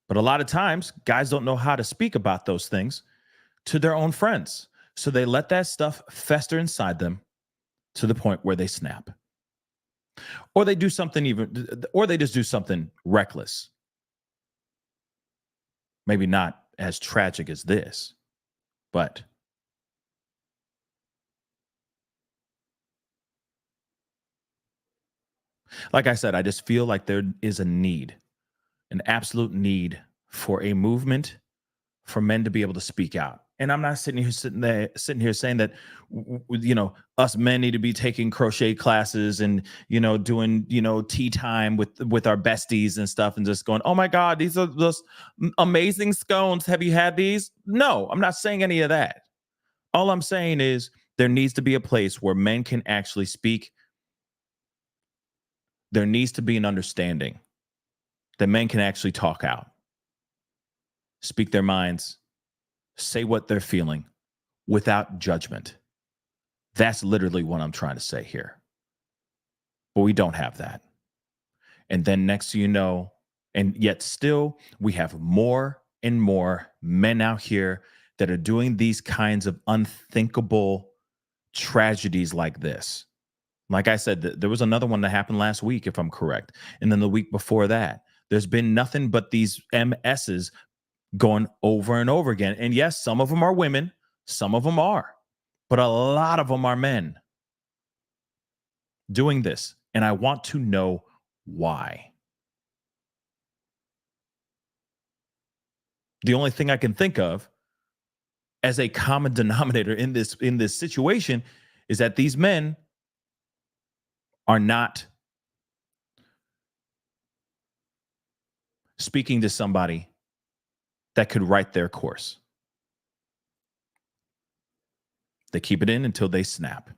But a lot of times, guys don't know how to speak about those things to their own friends. So they let that stuff fester inside them to the point where they snap. Or they do something or they just do something reckless. Maybe not as tragic as this, but like I said, I just feel like there is an absolute need for a movement for men to be able to speak out. And I'm not sitting here saying that, us men need to be taking crochet classes and, doing, tea time with our besties and stuff and just going, oh my God, these are those amazing scones. Have you had these? No, I'm not saying any of that. All I'm saying is there needs to be a place where men can actually speak there needs to be an understanding that men can actually talk out, speak their minds, say what they're feeling without judgment. That's literally what I'm trying to say here. But we don't have that. And then next thing you know, and yet still we have more and more men out here that are doing these kinds of unthinkable tragedies like this. Like I said, there was another one that happened last week, if I'm correct. And then the week before that, there's been nothing but these MSs going over and over again. And yes, some of them are women, some of them are, but a lot of them are men doing this. And I want to know why. The only thing I can think of as a common denominator in this situation is that these men are not speaking to somebody that could write their course. They keep it in until they snap.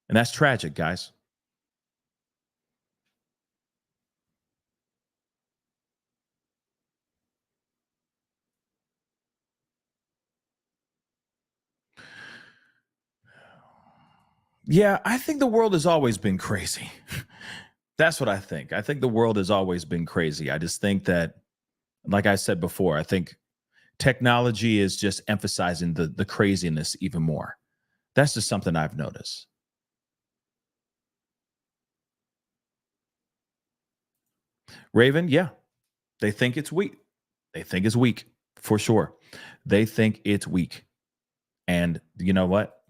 And that's tragic, guys. Yeah, I think the world has always been crazy. That's what I think. I think the world has always been crazy. I just think that, like I said before, I think technology is just emphasizing the craziness even more. That's just something I've noticed. Raven, yeah, they think it's weak. They think it's weak for sure. They think it's weak. And you know what?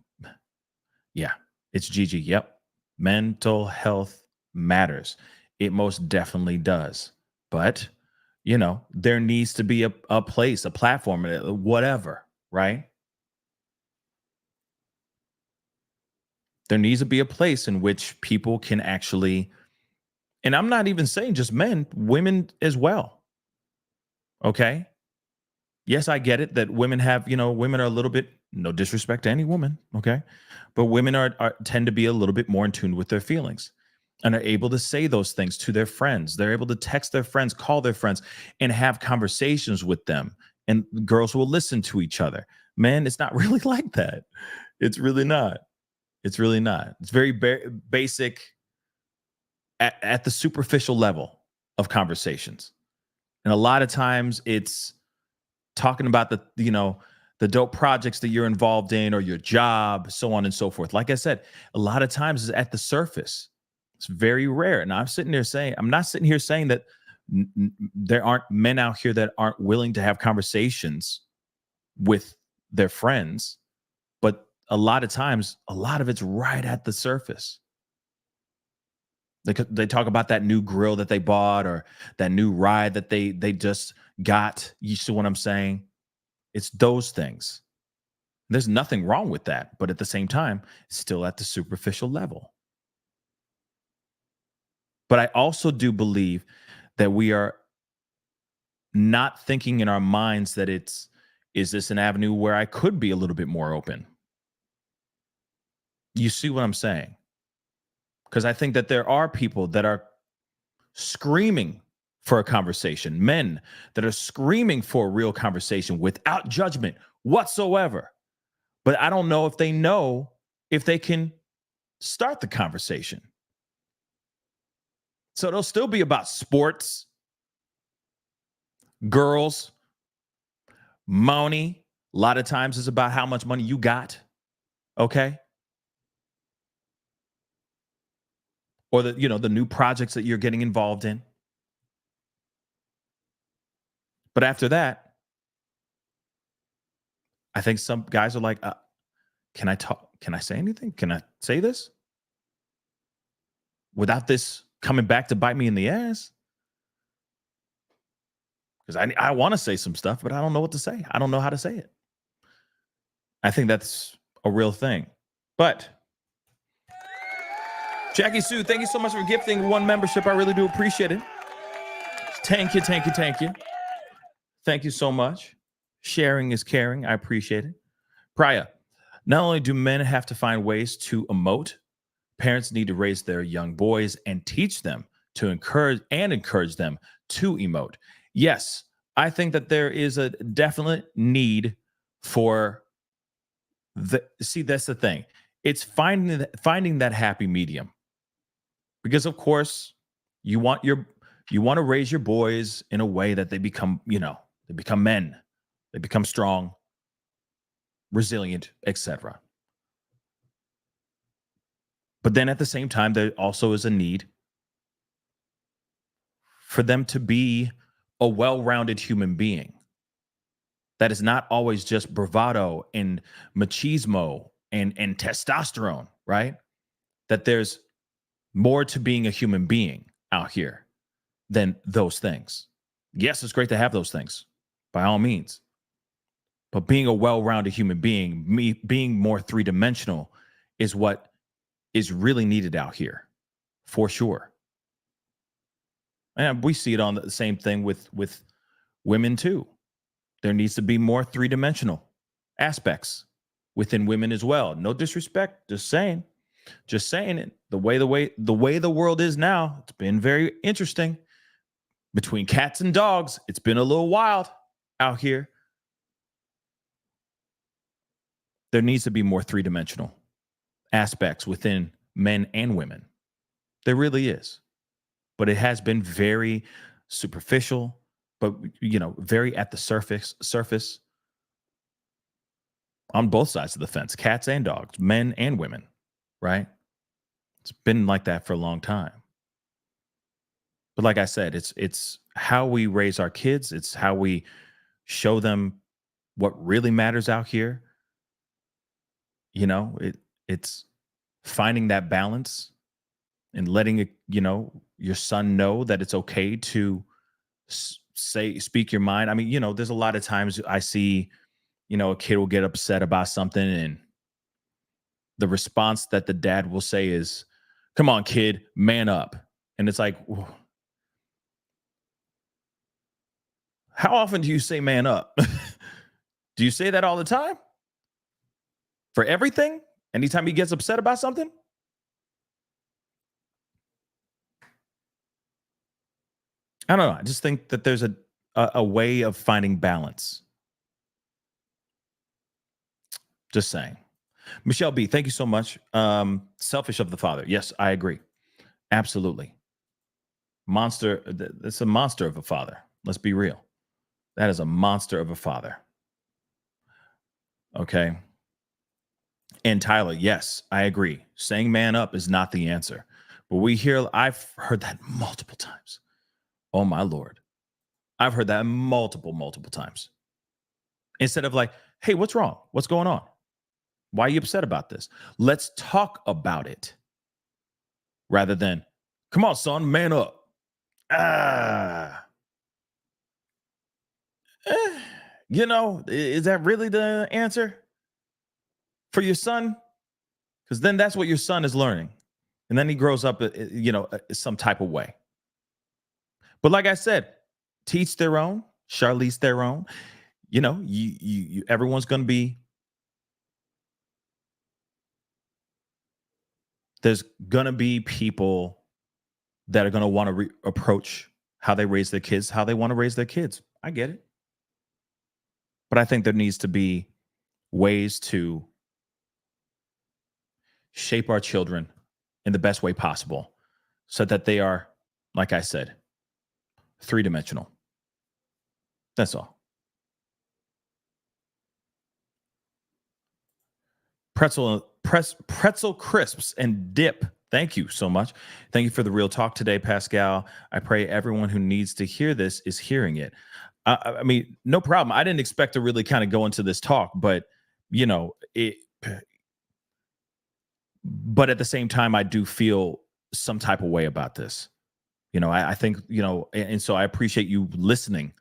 Yeah, it's Gigi. Yep. Mental health matters. It most definitely does. But, you know, there needs to be a place, a platform, whatever, right? There needs to be a place in which people can actually, and I'm not even saying just men, women as well. Okay. Yes, I get it that women have, women are a little bit, no disrespect to any woman, okay? But women tend to be a little bit more in tune with their feelings and are able to say those things to their friends. They're able to text their friends, call their friends, and have conversations with them. And girls will listen to each other. Man, it's not really like that. It's really not. It's really not. It's very basic at the superficial level of conversations. And a lot of times it's talking about the dope projects that you're involved in or your job, so on and so forth. Like I said, a lot of times it's at the surface. It's very rare. And I'm not sitting here saying that there aren't men out here that aren't willing to have conversations with their friends. But a lot of times, a lot of it's right at the surface. They talk about that new grill that they bought or that new ride that they just got. You see what I'm saying? It's those things. There's nothing wrong with that, but at the same time, it's still at the superficial level. But I also do believe that we are not thinking in our minds that is this an avenue where I could be a little bit more open? You see what I'm saying? Because I think that there are people that are screaming for a conversation, men that are screaming for a real conversation without judgment whatsoever. But I don't know if they can start the conversation. So it'll still be about sports, girls, money. A lot of times it's about how much money you got. Okay. Or the new projects that you're getting involved in. But after that, I think some guys are like, can I talk? Can I say anything? Can I say this without this coming back to bite me in the ass? Because I want to say some stuff, but I don't know what to say. I don't know how to say it. I think that's a real thing. But Jackie Sue, thank you so much for gifting one membership. I really do appreciate it. Thank you. Thank you so much. Sharing is caring. I appreciate it. Priya, not only do men have to find ways to emote, Parents need to raise their young boys and teach them to encourage them to emote. Yes, I think that there is a definite need for that's the thing. It's finding that happy medium. Because of course, you want to raise your boys in a way that they become men, they become strong, resilient, etc. But then at the same time, there also is a need for them to be a well-rounded human being that is not always just bravado and machismo and testosterone, right? That there's more to being a human being out here than those things. Yes, it's great to have those things, by all means. But being a well-rounded human being, being more three-dimensional is what is really needed out here, for sure. And we see it on the same thing with women too. There needs to be more three-dimensional aspects within women as well. No disrespect, just saying it. The way the world is now, it's been very interesting. Between cats and dogs, it's been a little wild out here. There needs to be more three-dimensional aspects within men and women. There really is. But it has been very superficial, but very at the surface on both sides of the fence, cats and dogs, men and women, right? It's been like that for a long time. But like I said, it's how we raise our kids. It's how we show them what really matters out here. It's finding that balance and letting your son know that it's okay to speak your mind. I mean, there's a lot of times I see, a kid will get upset about something and the response that the dad will say is, "Come on, kid, man up." And it's like, how often do you say man up? Do you say that all the time? For everything? Anytime he gets upset about something? I don't know. I just think that there's a way of finding balance. Just saying. Michelle B, thank you so much. Selfish of the father. Yes, I agree. Absolutely. Monster. It's a monster of a father. Let's be real. That is a monster of a father. Okay. And Tyler, yes, I agree. Saying man up is not the answer. But I've heard that multiple times. Oh my Lord. I've heard that multiple times. Instead of like, hey, what's wrong? What's going on? Why are you upset about this? Let's talk about it. Rather than, come on, son, man up. Is that really the answer for your son? Because then that's what your son is learning. And then he grows up, some type of way. But like I said, teach their own, Charlize their own. Everyone's going to be, there's going to be people that are going to want to approach how they raise their kids, how they want to raise their kids. I get it. But I think there needs to be ways to shape our children in the best way possible so that they are, like I said, three-dimensional. That's all. Pretzel crisps and dip. Thank you so much. Thank you for the real talk today, Pascal. I pray everyone who needs to hear this is hearing it. I mean, no problem. I didn't expect to really kind of go into this talk, but but at the same time, I do feel some type of way about this. I think, and so I appreciate you listening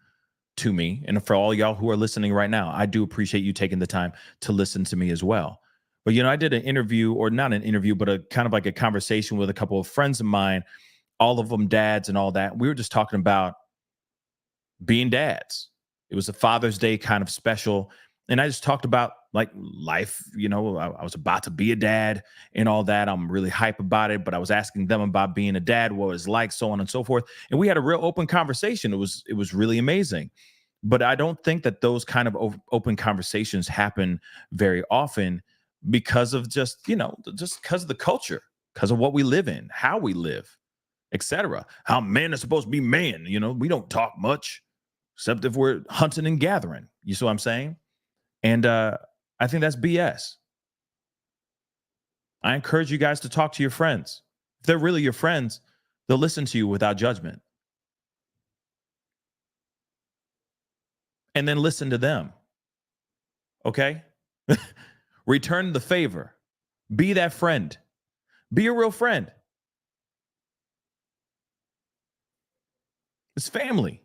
to me. And for all y'all who are listening right now, I do appreciate you taking the time to listen to me as well. But, I did an interview, or not an interview, but a kind of like a conversation with a couple of friends of mine, all of them dads and all that. We were just talking about being dads. It was a Father's Day kind of special. And I just talked about, like life, I was about to be a dad and all that. I'm really hype about it, but I was asking them about being a dad, what it's like, so on and so forth. And we had a real open conversation. It was really amazing. But I don't think that those kind of open conversations happen very often because of just because of the culture, because of what we live in, how we live, etc. How men are supposed to be men. We don't talk much except if we're hunting and gathering. You see what I'm saying? And I think that's BS. I encourage you guys to talk to your friends. If they're really your friends, they'll listen to you without judgment. And then listen to them. Okay? Return the favor. Be that friend. Be a real friend. It's family.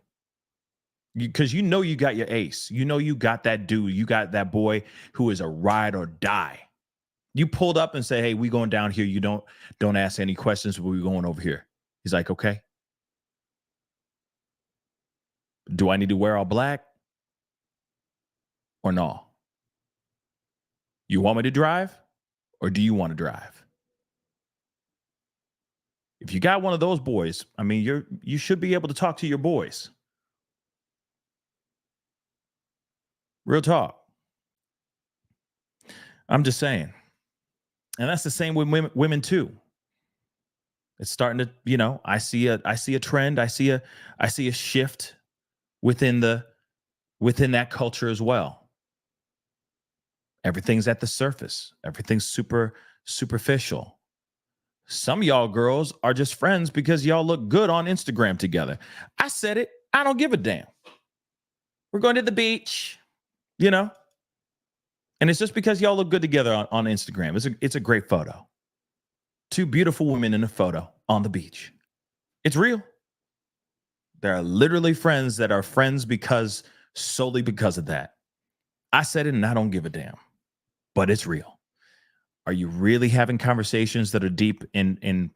Because you got your ace. You got that dude. You got that boy who is a ride or die. You pulled up and say, hey, we going down here. You don't ask any questions. We're going over here. He's like, okay. Do I need to wear all black? Or no? You want me to drive? Or do you want to drive? If you got one of those boys, I mean, you should be able to talk to your boys. Real talk. I'm just saying. And that's the same with women too. It's starting to, I see a trend. I see a shift within that culture as well. Everything's at the surface. Everything's super superficial. Some of y'all girls are just friends because y'all look good on Instagram together. I said it. I don't give a damn. We're going to the beach, and it's just because y'all look good together on Instagram. It's a great photo. Two beautiful women in a photo on the beach. It's real. There are literally friends that are friends solely because of that. I said it and I don't give a damn. But it's real. Are you really having conversations that are deep in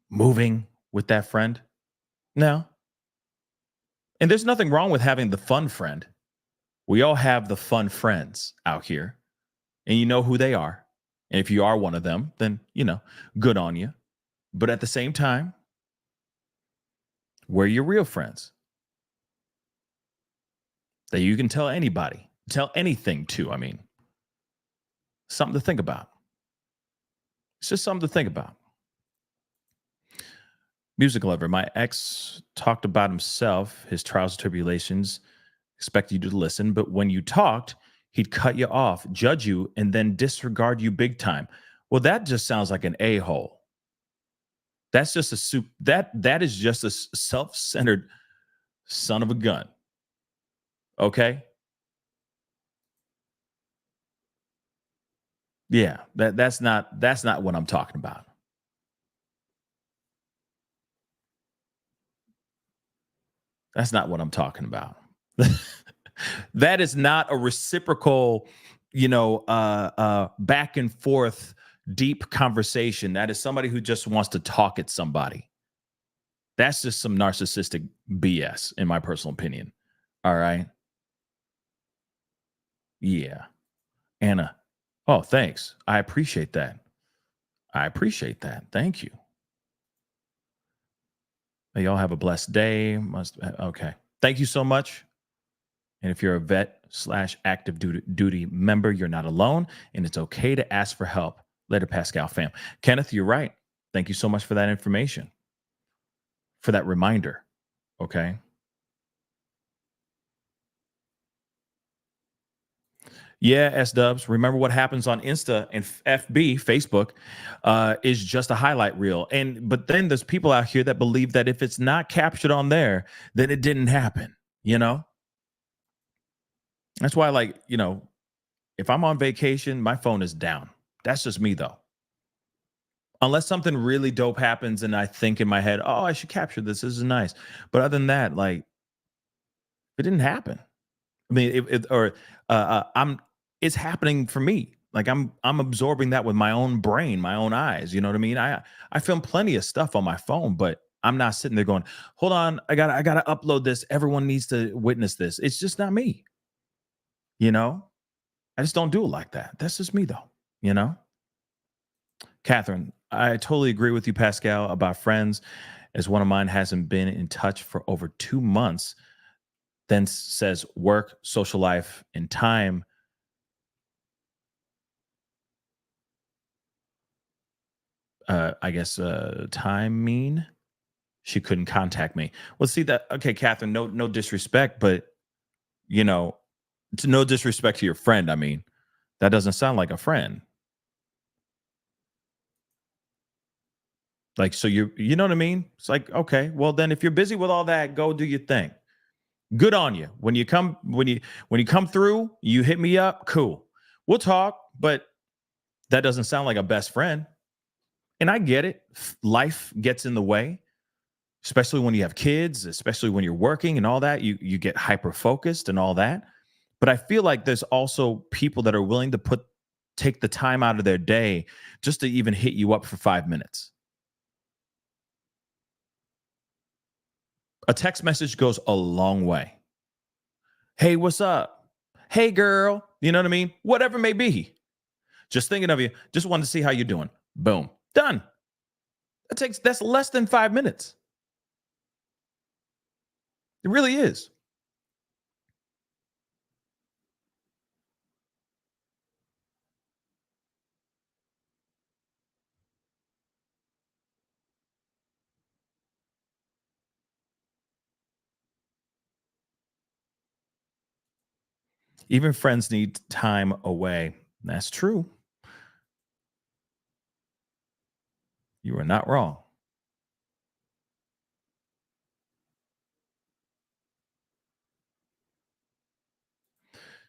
moving with that friend? No. And there's nothing wrong with having the fun friend. We all have the fun friends out here, and you know who they are. And if you are one of them, then, good on you. But at the same time, we're your real friends that you can tell anybody, tell anything to. I mean, something to think about. It's just something to think about. Music lover, my ex talked about himself, his trials and tribulations, expected you to listen, but when you talked, he'd cut you off, judge you, and then disregard you big time. Well, that just sounds like an a-hole. That's just that is just a self-centered son of a gun. Okay? Yeah, that's not what I'm talking about. That's not what I'm talking about. That is not a reciprocal, back and forth deep conversation. That is somebody who just wants to talk at somebody. That's just some narcissistic BS, in my personal opinion. All right. Yeah. Anna. Oh, thanks. I appreciate that. Thank you. May y'all have a blessed day. Okay. Thank you so much. And if you're a vet/active duty member, you're not alone, and it's okay to ask for help. Later, Pascal fam. Kenneth, you're right. Thank you so much for that information, for that reminder. Okay. Yeah, S-dubs. Remember what happens on Insta and FB, Facebook, is just a highlight reel. But then there's people out here that believe that if it's not captured on there, then it didn't happen, That's why, if I'm on vacation, my phone is down. That's just me, though. Unless something really dope happens and I think in my head, oh, I should capture this. This is nice. But other than that, it didn't happen. I mean, it's happening for me. I'm absorbing that with my own brain, my own eyes. You know what I mean? I film plenty of stuff on my phone, but I'm not sitting there going, hold on, I gotta upload this. Everyone needs to witness this. It's just not me. You know, I just don't do it like that. That's just me, though. You know, Catherine, I totally agree with you, Pascal, about friends, as one of mine hasn't been in touch for over 2 months. Then says work, social life, and time. I guess time mean she couldn't contact me. Well, see that. Okay, Catherine, no disrespect, but you know, it's no disrespect to your friend. I mean, that doesn't sound like a friend. Like, so you know what I mean? It's like, okay, well then if you're busy with all that, go do your thing. Good on you. When you come through, you hit me up, cool. We'll talk, but that doesn't sound like a best friend. And I get it. Life gets in the way, especially when you have kids, especially when you're working and all that. You get hyper focused and all that. But I feel like there's also people that are willing to take the time out of their day just to even hit you up for 5 minutes. A text message goes a long way. Hey, what's up? Hey, girl. You know what I mean? Whatever it may be. Just thinking of you. Just wanted to see how you're doing. Boom. Done. That's less than 5 minutes. It really is. Even friends need time away. That's true. You are not wrong.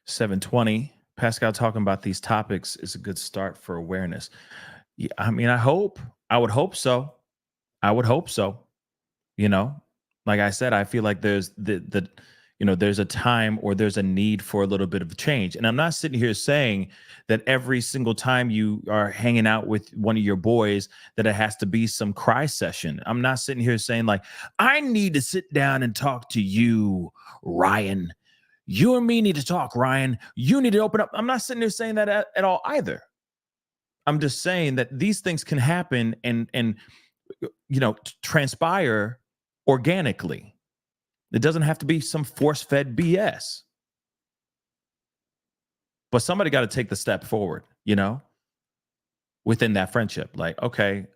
$7:20. Pascal talking about these topics is a good start for awareness. Yeah, I mean, I would hope so. I would hope so. You know, like I said, I feel like there's there's a time or there's a need for a little bit of change. And I'm not sitting here saying that every single time you are hanging out with one of your boys that it has to be some cry session. I'm not sitting here saying like, I need to sit down and talk to you, Ryan. You and me need to talk, Ryan. You need to open up. I'm not sitting there saying that at all either. I'm just saying that these things can happen and transpire organically. It doesn't have to be some force-fed BS. But somebody got to take the step forward, within that friendship. Like, okay,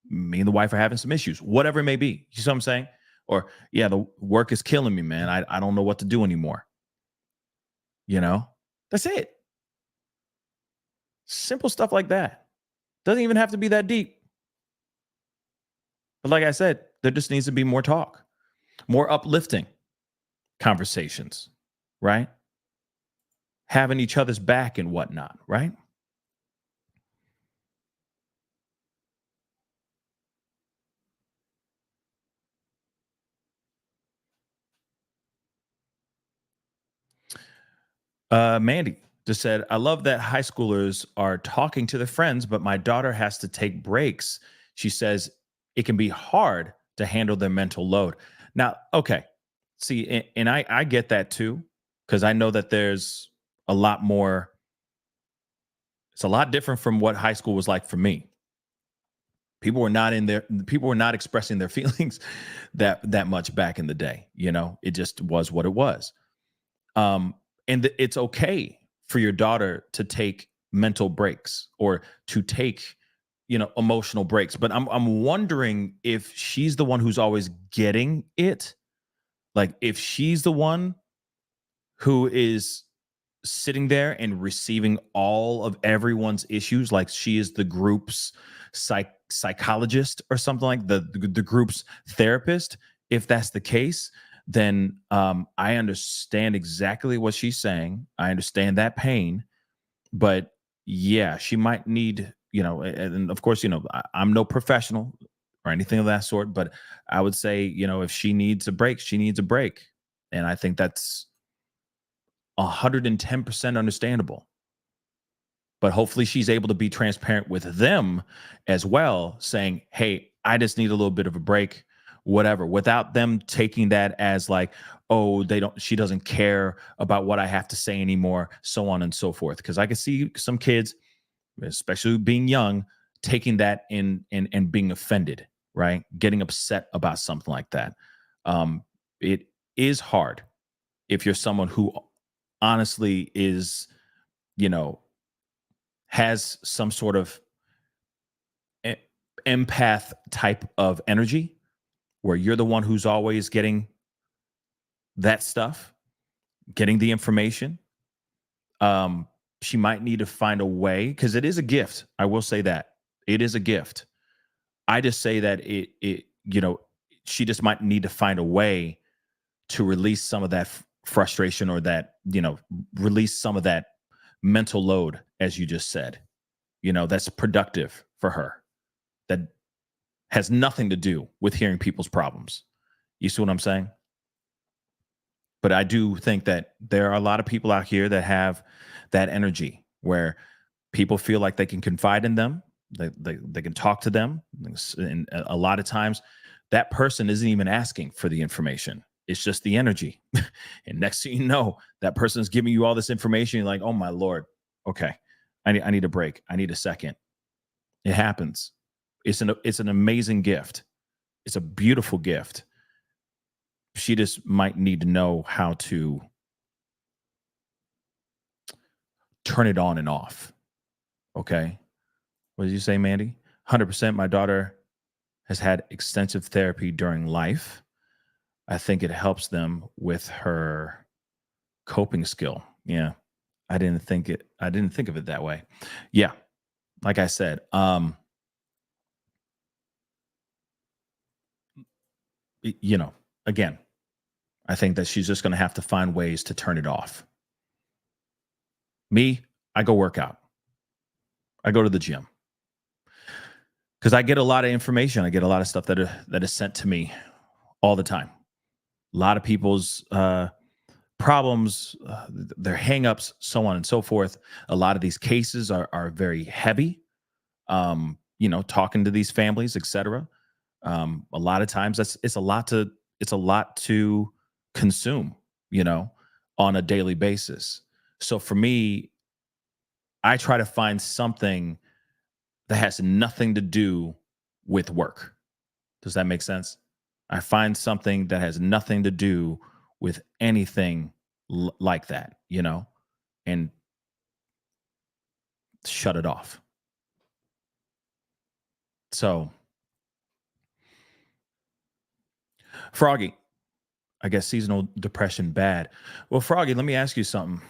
me and the wife are having some issues, whatever it may be. You see what I'm saying? Or, yeah, the work is killing me, man. I don't know what to do anymore. That's it. Simple stuff like that. Doesn't even have to be that deep. But like I said, there just needs to be more talk, more uplifting conversations, right? Having each other's back and whatnot, right? Mandy just said, I love that high schoolers are talking to their friends, but my daughter has to take breaks. She says it can be hard to handle their mental load. Now, okay. See, and I get that too, because I know that there's a lot more. It's a lot different from what high school was like for me. People were not expressing their feelings that much back in the day. It just was what it was. And it's okay for your daughter to take mental breaks or to take, emotional breaks. But I'm wondering if she's the one who's always getting it. Like if she's the one who is sitting there and receiving all of everyone's issues, like she is the group's psychologist or something, like the group's therapist. If that's the case, then I understand exactly what she's saying. I understand that pain, but yeah, she might need, and of course, I'm no professional or anything of that sort, but I would say, if she needs a break, she needs a break. And I think that's 110% understandable. But hopefully she's able to be transparent with them as well, saying, hey, I just need a little bit of a break, whatever, without them taking that as like, oh, she doesn't care about what I have to say anymore, so on and so forth. Because I can see some kids, especially being young, taking that in and being offended, right? Getting upset about something like that. It is hard if you're someone who honestly is, has some sort of empath type of energy where you're the one who's always getting that stuff, getting the information. She might need to find a way, because it is a gift. I will say that it is a gift. I just say that she just might need to find a way to release some of that frustration, or that, release some of that mental load, as you just said, that's productive for her, that has nothing to do with hearing people's problems. You see what I'm saying? But I do think that there are a lot of people out here that have that energy where people feel like they can confide in them, they can talk to them. And a lot of times that person isn't even asking for the information. It's just the energy. And next thing you know, that person is giving you all this information. You're like, oh my Lord. Okay. I need a break. I need a second. It happens. It's an amazing gift. It's a beautiful gift. She just might need to know how to turn it on and off. Okay. What did you say, Mandy? 100%. My daughter has had extensive therapy during life. I think it helps them with her coping skill. Yeah. I didn't think of it that way. Yeah. Like I said, again, I think that she's just going to have to find ways to turn it off. Me, I go work out. I go to the gym. Because I get a lot of information. I get a lot of stuff that is sent to me all the time. A lot of people's problems, their hangups, so on and so forth. A lot of these cases are very heavy. Talking to these families, etc. A lot of times it's a lot to consume, on a daily basis. So for me, I try to find something that has nothing to do with work. Does that make sense? I find something that has nothing to do with anything like that, and shut it off. So, Froggy, I guess seasonal depression bad. Well, Froggy, let me ask you something.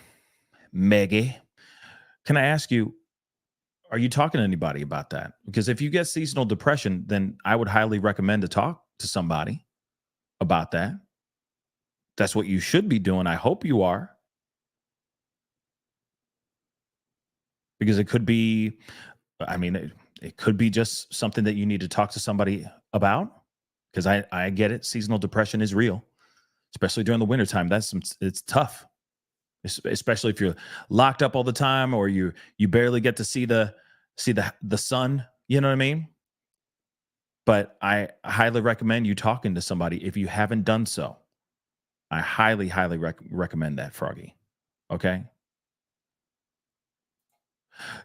Meggie, can I ask you, are you talking to anybody about that? Because if you get seasonal depression, then I would highly recommend to talk to somebody about that. That's what you should be doing. I hope you are. Because it could be, it could be just something that you need to talk to somebody about. Because I get it. Seasonal depression is real, especially during the wintertime. It's tough, especially if you're locked up all the time, or you barely get to see the sun. You know what I mean? But I highly recommend you talking to somebody if you haven't done so. I highly, highly recommend that, Froggy. Okay?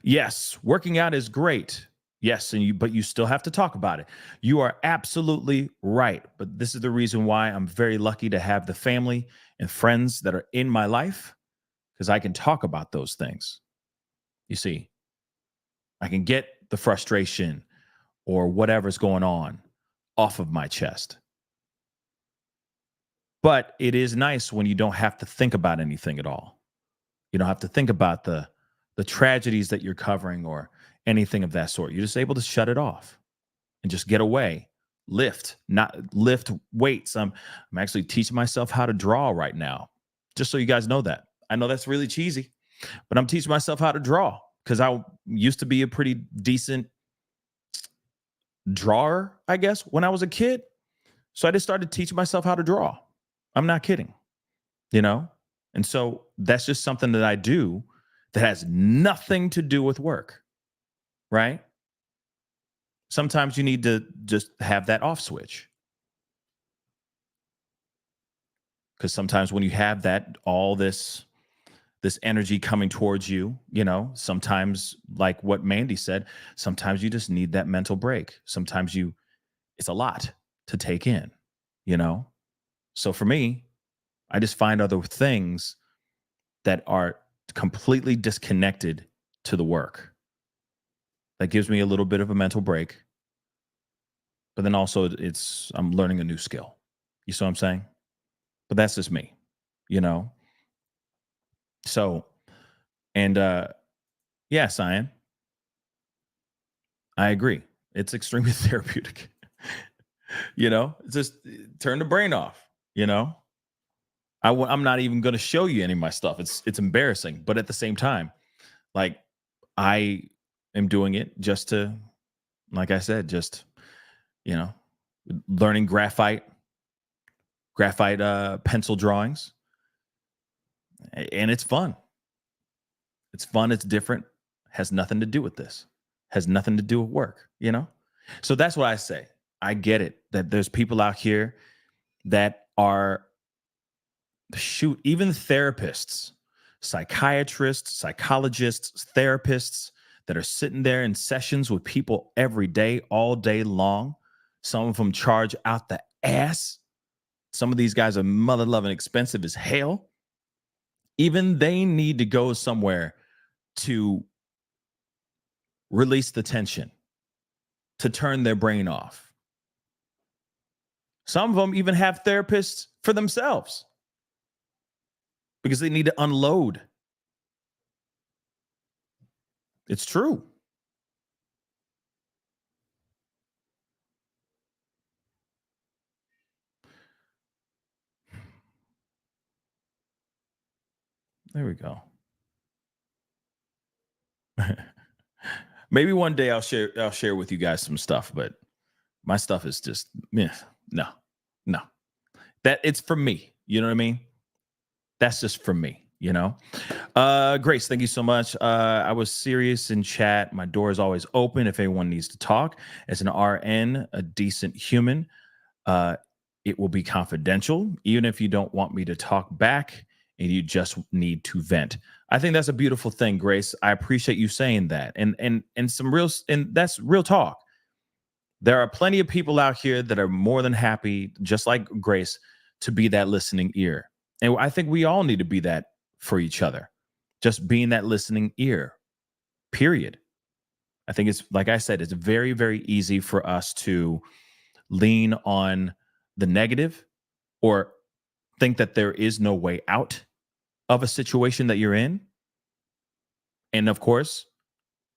Yes, working out is great. Yes, but you still have to talk about it. You are absolutely right. But this is the reason why I'm very lucky to have the family and friends that are in my life, because I can talk about those things. You see, I can get the frustration or whatever's going on off of my chest. But it is nice when you don't have to think about anything at all. You don't have to think about the tragedies that you're covering or anything of that sort. You're just able to shut it off and just get away. Lift weights. I'm actually teaching myself how to draw right now, just so you guys know that. I know that's really cheesy, but I'm teaching myself how to draw because I used to be a pretty decent drawer, I guess, when I was a kid. So I just started teaching myself how to draw. I'm not kidding, And so that's just something that I do that has nothing to do with work, right? Sometimes you need to just have that off switch. Because sometimes when you have that, all this energy coming towards you, sometimes, like what Mandy said, sometimes you just need that mental break. Sometimes it's a lot to take in, So for me, I just find other things that are completely disconnected to the work. That gives me a little bit of a mental break. But then also I'm learning a new skill. You see what I'm saying? But that's just me, So, and yeah, Cyan, I agree. It's extremely therapeutic. Just turn the brain off, I'm not even going to show you any of my stuff. It's embarrassing. But at the same time, like, I am doing it just to, like I said, just, learning graphite pencil drawings. And it's fun. It's fun. It's different. Has nothing to do with this. Has nothing to do with work, So that's what I say. I get it that there's people out here that are, even therapists, psychiatrists, psychologists, therapists that are sitting there in sessions with people every day, all day long. Some of them charge out the ass. Some of these guys are mother loving expensive as hell. Even they need to go somewhere to release the tension, to turn their brain off. Some of them even have therapists for themselves because they need to unload. It's true. There we go. Maybe one day I'll share with you guys some stuff, but my stuff is just no. That it's for me. You know what I mean? That's just for me, Grace, thank you so much. I was serious in chat. My door is always open if anyone needs to talk. As an RN, a decent human, it will be confidential, even if you don't want me to talk back and you just need to vent. I think that's a beautiful thing, Grace. I appreciate you saying that. And that's real talk. There are plenty of people out here that are more than happy, just like Grace, to be that listening ear. And I think we all need to be that for each other. Just being that listening ear, period. I think it's, like I said, it's very, very easy for us to lean on the negative or think that there is no way out of a situation that you're in. And of course,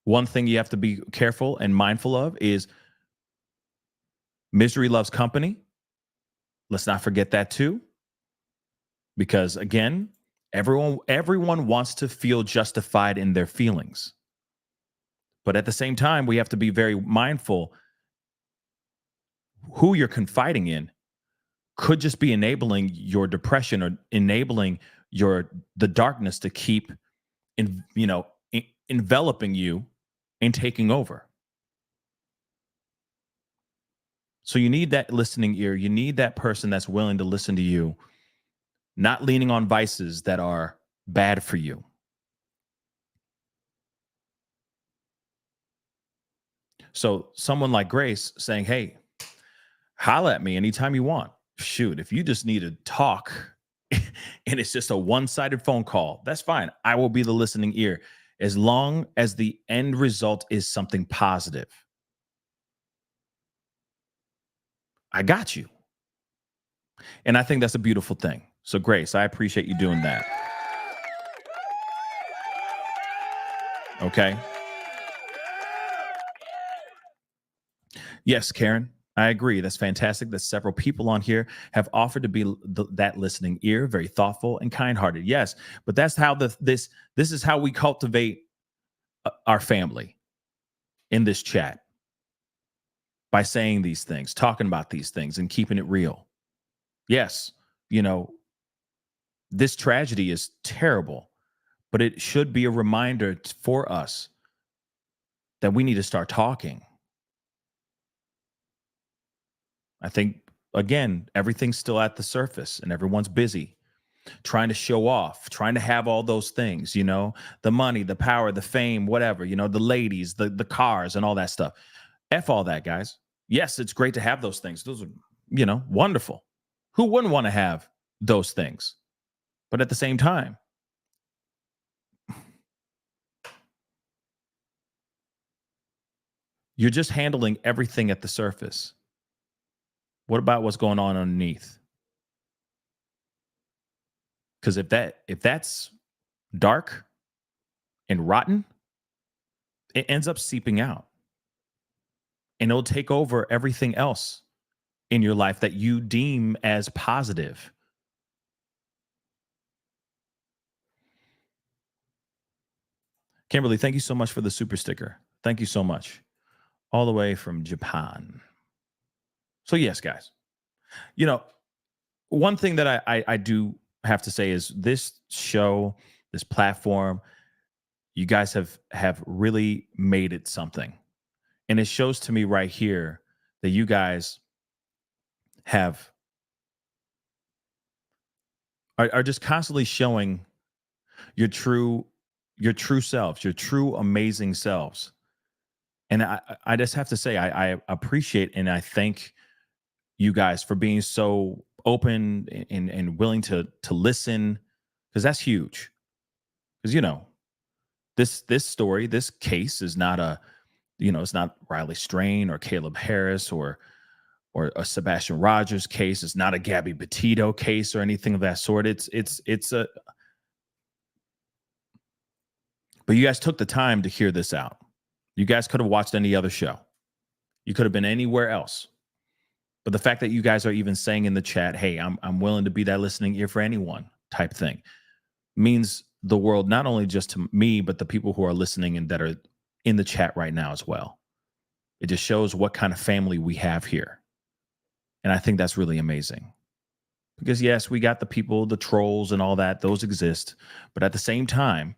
one thing you have to be careful and mindful of is misery loves company. Let's not forget that too. Because again, everyone wants to feel justified in their feelings. But at the same time, we have to be very mindful who you're confiding in could just be enabling your depression or enabling the darkness to keep enveloping you and taking over. So you need that listening ear. You need that person that's willing to listen to you, not leaning on vices that are bad for you. So someone like Grace saying, hey, holla at me anytime you want. Shoot, if you just need to talk and it's just a one-sided phone call, that's fine. I will be the listening ear as long as the end result is something positive. I got you. And I think that's a beautiful thing. So Grace, I appreciate you doing that. Okay. Yes, Karen, I agree. That's fantastic that several people on here have offered to be that listening ear, very thoughtful and kind-hearted. Yes, but that's how this is how we cultivate our family in this chat, by saying these things, talking about these things, and keeping it real. Yes, this tragedy is terrible, but it should be a reminder for us that we need to start talking. I think again, everything's still at the surface and everyone's busy trying to show off, trying to have all those things, the money, the power, the fame, whatever, the ladies, the cars and all that stuff. F all that, guys. Yes, it's great to have those things. Those are, wonderful. Who wouldn't want to have those things? But at the same time, you're just handling everything at the surface. What about what's going on underneath? Because if that's dark and rotten, it ends up seeping out. And it'll take over everything else in your life that you deem as positive. Kimberly, thank you so much for the super sticker. Thank you so much. All the way from Japan. So yes, guys, one thing that I do have to say is this show, this platform, you guys have really made it something. And it shows to me right here that you guys are just constantly showing your true selves, your true amazing selves. And I just have to say, I appreciate and I thank you guys for being so open and willing to listen, because that's huge. Because this story, this case is not it's not Riley Strain or Caleb Harris or a Sebastian Rogers case. It's not a Gabby Petito case or anything of that sort. But you guys took the time to hear this out. You guys could have watched any other show. You could have been anywhere else. But the fact that you guys are even saying in the chat, hey, I'm willing to be that listening ear for anyone type thing, means the world, not only just to me, but the people who are listening and that are in the chat right now as well. It just shows what kind of family we have here. And I think that's really amazing. Because yes, we got the people, the trolls and all that, those exist. But at the same time,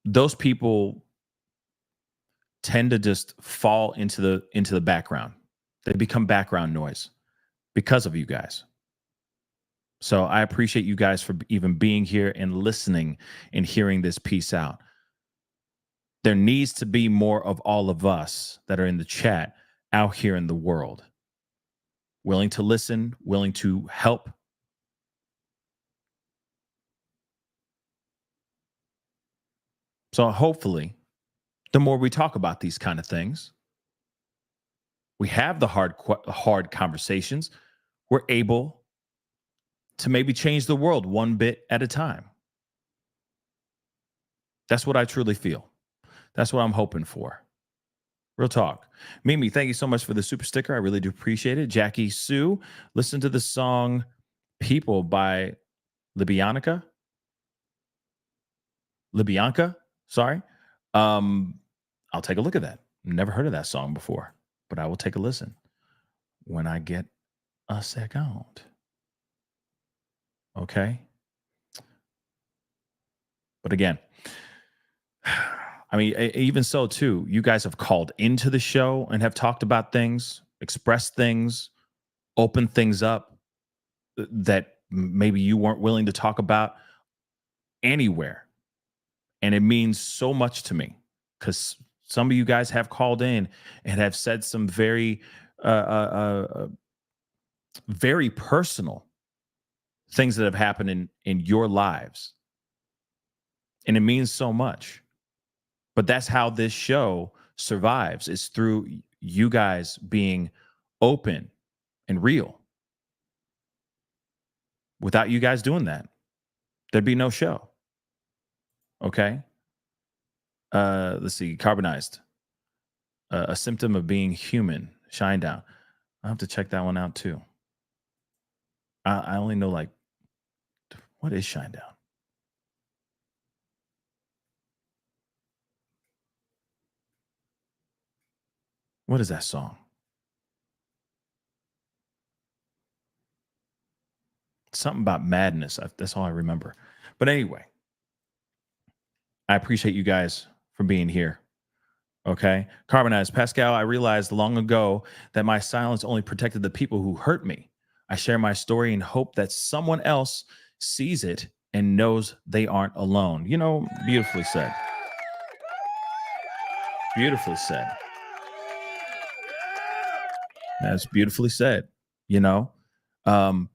those people tend to just fall into the background. They become background noise because of you guys. So I appreciate you guys for even being here and listening and hearing this piece out. There needs to be more of all of us that are in the chat out here in the world, willing to listen, willing to help. So hopefully, the more we talk about these kind of things, we have the hard conversations, we're able to maybe change the world one bit at a time. That's what I truly feel. That's what I'm hoping for. Real talk. Mimi, thank you so much for the super sticker. I really do appreciate it. Jackie Sue, listen to the song People by Libyanka, sorry. I'll take a look at that. Never heard of that song before, but I will take a listen when I get a second. Okay. But again, I mean, even so, too, you guys have called into the show and have talked about things, expressed things, opened things up that maybe you weren't willing to talk about anywhere. And it means so much to me because some of you guys have called in and have said some very, very personal things that have happened in your lives. And it means so much. But that's how this show survives, is through you guys being open and real. Without you guys doing that, there'd be no show. Okay? Let's see. Carbonized. A symptom of being human. Shine down. I'll have to check that one out too. I only know, like, what is Shine Down? What is that song? Something about madness. That's all I remember. But anyway, I appreciate you guys for being here. Okay. Carbonized. Pascal, I realized long ago that my silence only protected the people who hurt me. I share my story and hope that someone else sees it and knows they aren't alone. You know, beautifully said. Beautifully said. That's beautifully said, you know? And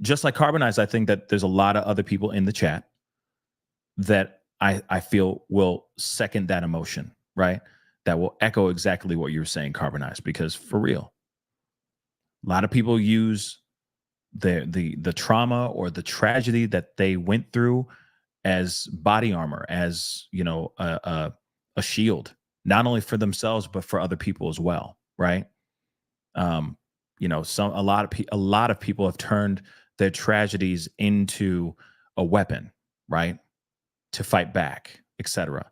just like Carbonized, I think that there's a lot of other people in the chat that I feel will second that emotion, right? That will echo exactly what you're saying, Carbonized, because for real, a lot of people use the trauma or the tragedy that they went through as body armor, as, you know, a shield, not only for themselves but for other people as well, right? You know, a lot of people have turned their tragedies into a weapon, right, to fight back, etc.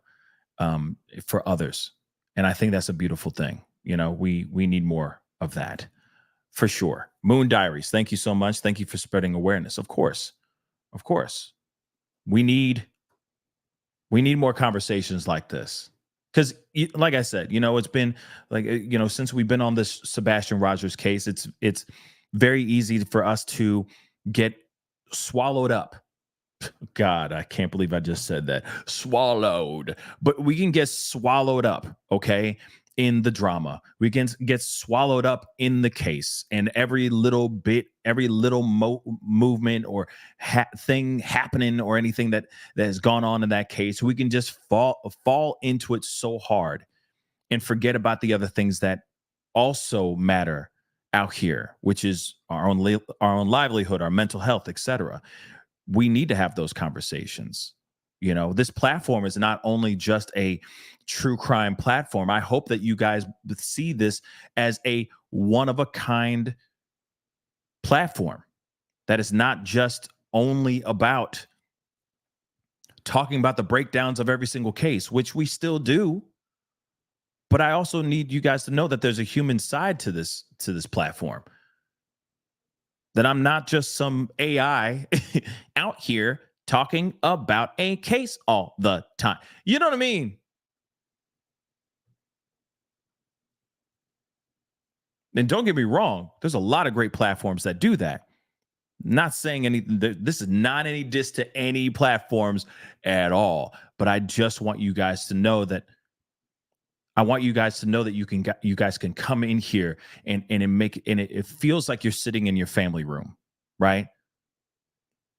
For others, and I think that's a beautiful thing. You know, we need more of that for sure. Moon Diaries, thank you so much. Thank you for spreading awareness. Of course, we need more conversations like this. Because, like I said, you know, it's been like, you know, since we've been on this Sebastian Rogers case, it's very easy for us to get swallowed up. God, I can't believe I just said that. Swallowed. But we can get swallowed up, okay, in the drama. We can get swallowed up in the case, and every little bit, every little movement or thing happening or anything that has gone on in that case, we can just fall into it so hard and forget about the other things that also matter out here, which is our own livelihood, our mental health, etc. We need to have those conversations. You know, this platform is not only just a true crime platform. I hope that you guys see this as a one-of-a-kind platform that is not just only about talking about the breakdowns of every single case, which we still do. But I also need you guys to know that there's a human side to this platform. That I'm not just some AI out here talking about a case all the time. You know what I mean? And don't get me wrong, there's a lot of great platforms that do that. Not saying anything, this is not any diss to any platforms at all. But I just want you guys to know that you guys can come in here and it feels like you're sitting in your family room, right?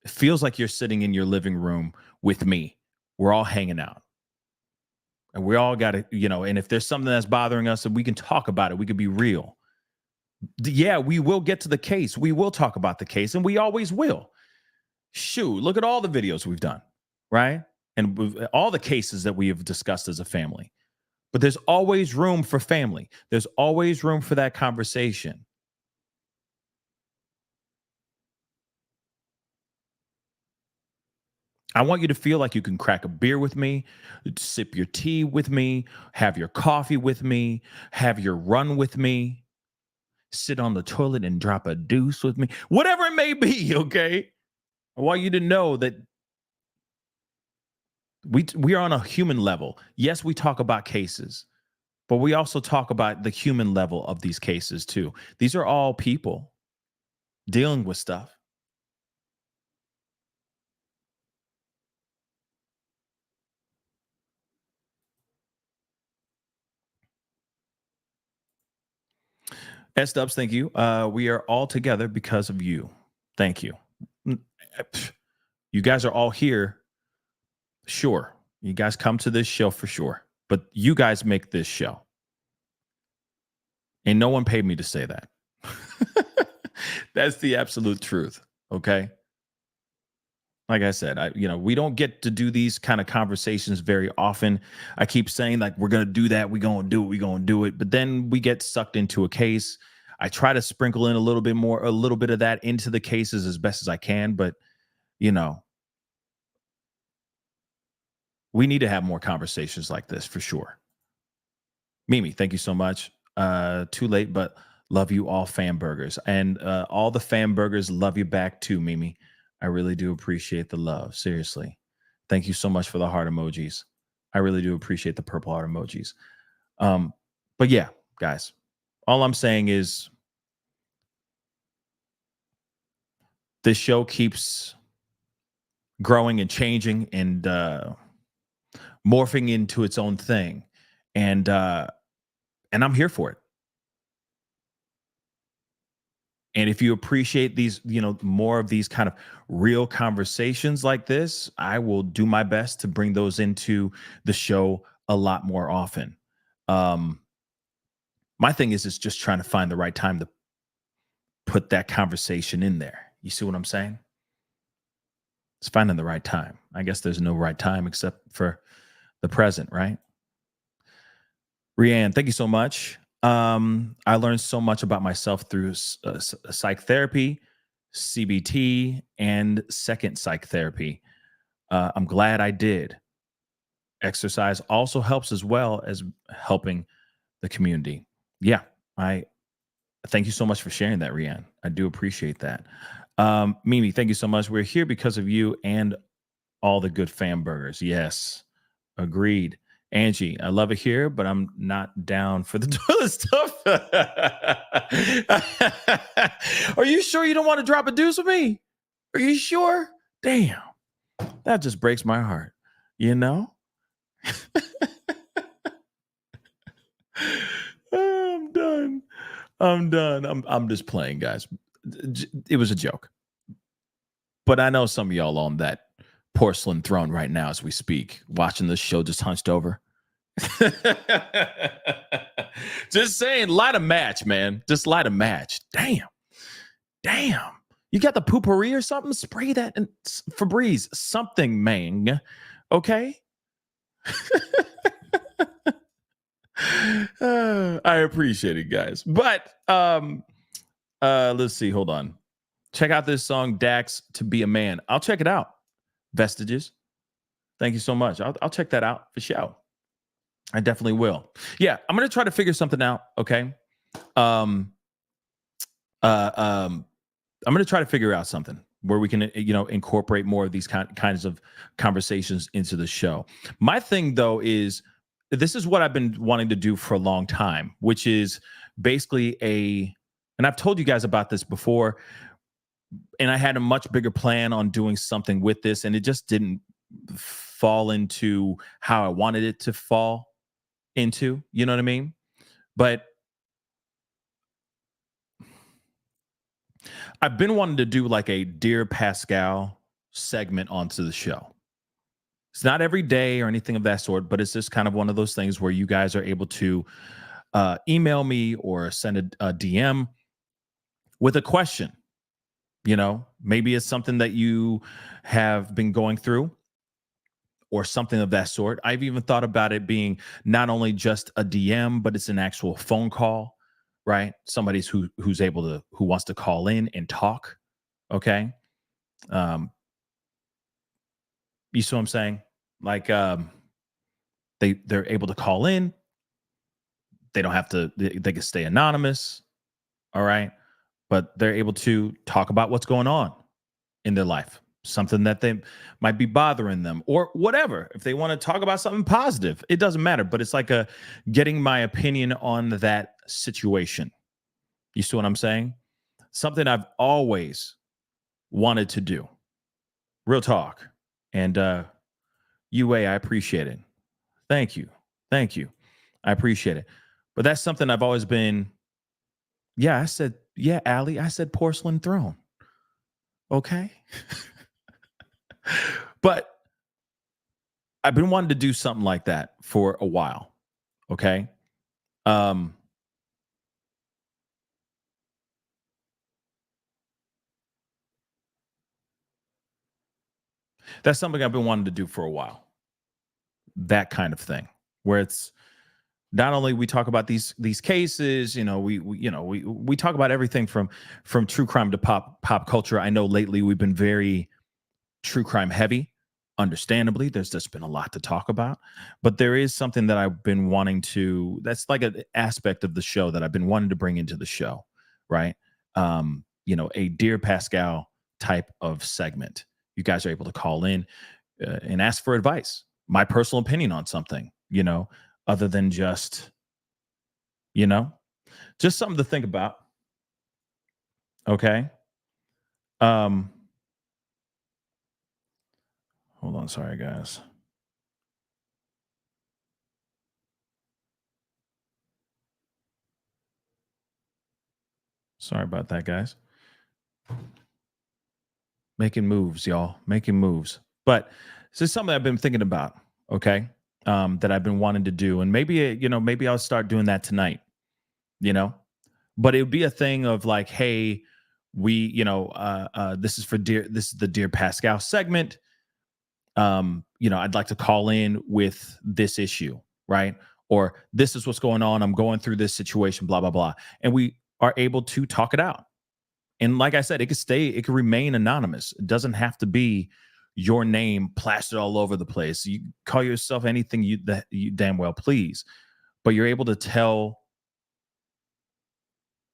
It feels like you're sitting in your living room with me. We're all hanging out. And we all got to, you know, and if there's something that's bothering us, we can talk about it. We can be real. Yeah, we will get to the case. We will talk about the case, and we always will. Shoot, look at all the videos we've done, right? And all the cases that we have discussed as a family. But there's always room for family. There's always room for that conversation. I want you to feel like you can crack a beer with me, sip your tea with me, have your coffee with me, have your run with me, sit on the toilet and drop a deuce with me, whatever it may be, okay? I want you to know that we are on a human level. Yes, we talk about cases, but we also talk about the human level of these cases too. These are all people dealing with stuff. S-Dubs, thank you. We are all together because of you. Thank you. You guys are all here. Sure. You guys come to this show for sure. But you guys make this show. And no one paid me to say that. That's the absolute truth. Okay. Like I said, we don't get to do these kind of conversations very often. I keep saying like, we're going to do that. We're going to do it. But then we get sucked into a case. I try to sprinkle in a little bit of that into the cases as best as I can. But, you know, we need to have more conversations like this for sure. Mimi, thank you so much. Too late, but love you all, fan burgers. And all the fan burgers love you back too, Mimi. I really do appreciate the love. Seriously. Thank you so much for the heart emojis. I really do appreciate the purple heart emojis. But yeah, guys, all I'm saying is this show keeps growing and changing and morphing into its own thing. And I'm here for it. And if you appreciate these, more of these kind of real conversations like this, I will do my best to bring those into the show a lot more often. My thing is just trying to find the right time to put that conversation in there. You see what I'm saying? It's finding the right time. I guess there's no right time except for the present, right? Rianne, thank you so much. I learned so much about myself through psych therapy, CBT, and second psych therapy. I'm glad I did. Exercise also helps as well as helping the community. Yeah, I thank you so much for sharing that, Rianne. I do appreciate that. Mimi, thank you so much. We're here because of you and all the good fam burgers. Yes, agreed. Angie, I love it here, but I'm not down for the toilet stuff. Are you sure you don't want to drop a deuce with me? Are you sure? Damn, that just breaks my heart. I'm done. I'm just playing, guys. It was a joke. But I know some of y'all on that porcelain throne right now as we speak, watching this show just hunched over. Just saying, light a match, man. Just light a match. Damn. You got the poopery or something? Spray that and Febreze. Something, man. Okay? I appreciate it, guys. But let's see. Hold on. Check out this song, Dax, To Be a Man. I'll check it out. Vestiges. Thank you so much. I'll check that out for sure. I definitely will. Yeah, I'm gonna try to figure something out. Okay. I'm gonna try to figure out something where we can, incorporate more of these kinds of conversations into the show. My thing, though, is this is what I've been wanting to do for a long time, which is basically and I've told you guys about this before, and I had a much bigger plan on doing something with this, and it just didn't fall into how I wanted it to fall into, you know what I mean? But I've been wanting to do like a Dear Pascal segment onto the show. It's not every day or anything of that sort, but it's just kind of one of those things where you guys are able to email me or send a DM with a question. Maybe it's something that you have been going through or something of that sort. I've even thought about it being not only just a DM, but it's an actual phone call, right? Somebody who wants to call in and talk. Okay. You see what I'm saying? Like, they're able to call in. They don't have to, they can stay anonymous. All right. But they're able to talk about what's going on in their life, something that they might be bothering them or whatever. If they want to talk about something positive, it doesn't matter. But it's like getting my opinion on that situation. You see what I'm saying? Something I've always wanted to do. Real talk. And UA, I appreciate it. Thank you. I appreciate it. But that's something I've always been. Yeah, I said, yeah, Allie, I said porcelain throne. Okay. But I've been wanting to do something like that for a while. Okay. That's something I've been wanting to do for a while. That kind of thing, where it's not only we talk about these cases, we talk about everything from true crime to pop culture. I know lately we've been very true crime heavy. Understandably, there's just been a lot to talk about, but there is something that I've been wanting to. That's like an aspect of the show that I've been wanting to bring into the show, right? A Dear Pascal type of segment. You guys are able to call in and ask for advice. my personal opinion on something, other than just, just something to think about. Okay. Hold on. Sorry, guys. Sorry about that, guys. Making moves, y'all. Making moves. But this is something I've been thinking about, okay? That I've been wanting to do. And maybe, maybe I'll start doing that tonight, But it would be a thing of like, hey, we, this is the Dear Pascal segment. I'd like to call in with this issue, right? Or this is what's going on. I'm going through this situation, blah, blah, blah. And we are able to talk it out. And like I said, it could remain anonymous. It doesn't have to be your name plastered all over the place. You call yourself anything you damn well please, but you're able to tell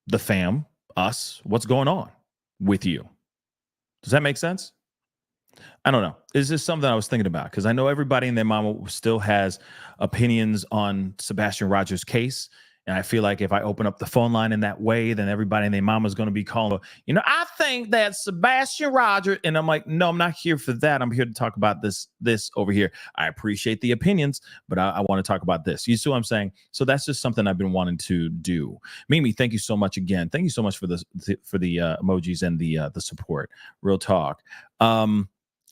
the fam, us, what's going on with you. Does that make sense? I don't know. It's just something I was thinking about because I know everybody and their mama still has opinions on Sebastian Rogers' case. And I feel like if I open up the phone line in that way, then everybody and their mama is going to be calling, I think that Sebastian Rogers. And I'm like, no, I'm not here for that. I'm here to talk about this over here. I appreciate the opinions, but I want to talk about this. You see what I'm saying? So that's just something I've been wanting to do. Mimi, thank you so much again. Thank you so much for the emojis and the support. Real talk.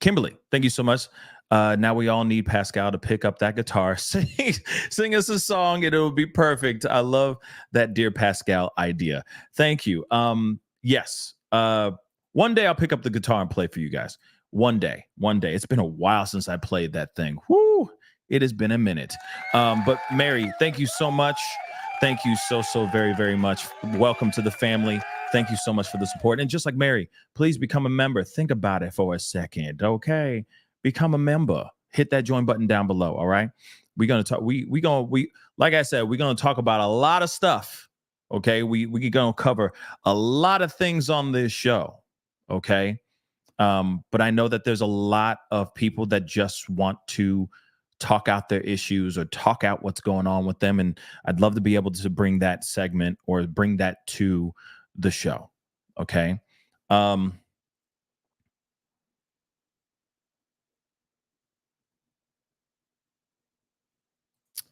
Kimberly, thank you so much. Now we all need Pascal to pick up that guitar, sing us a song, and it'll be perfect. I love that Dear Pascal idea. Thank you. Yes. One day I'll pick up the guitar and play for you guys. One day. It's been a while since I played that thing. Whoo! It has been a minute. But Mary, thank you so much. Thank you so very, very much. Welcome to the family. Thank you so much for the support. And just like Mary, please become a member. Think about it for a second, okay? Become a member. Hit that join button down below, all right? We're going to talk. Like I said, we're going to talk about a lot of stuff, okay? We're going to cover a lot of things on this show, okay? But I know that there's a lot of people that just want to talk out their issues or talk out what's going on with them. And I'd love to be able to bring that segment or bring that to the show. Okay.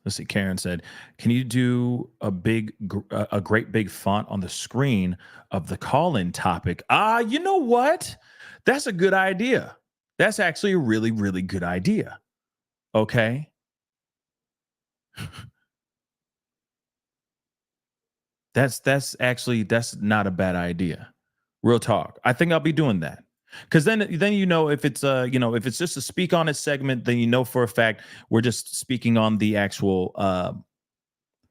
Let's see. Karen said, can you do a great big font on the screen of the call-in topic? You know what? That's a good idea. That's actually a really, really good idea. Okay. That's not a bad idea. Real talk. I think I'll be doing that. Because then if it's if it's just a speak on it segment, then for a fact we're just speaking on the actual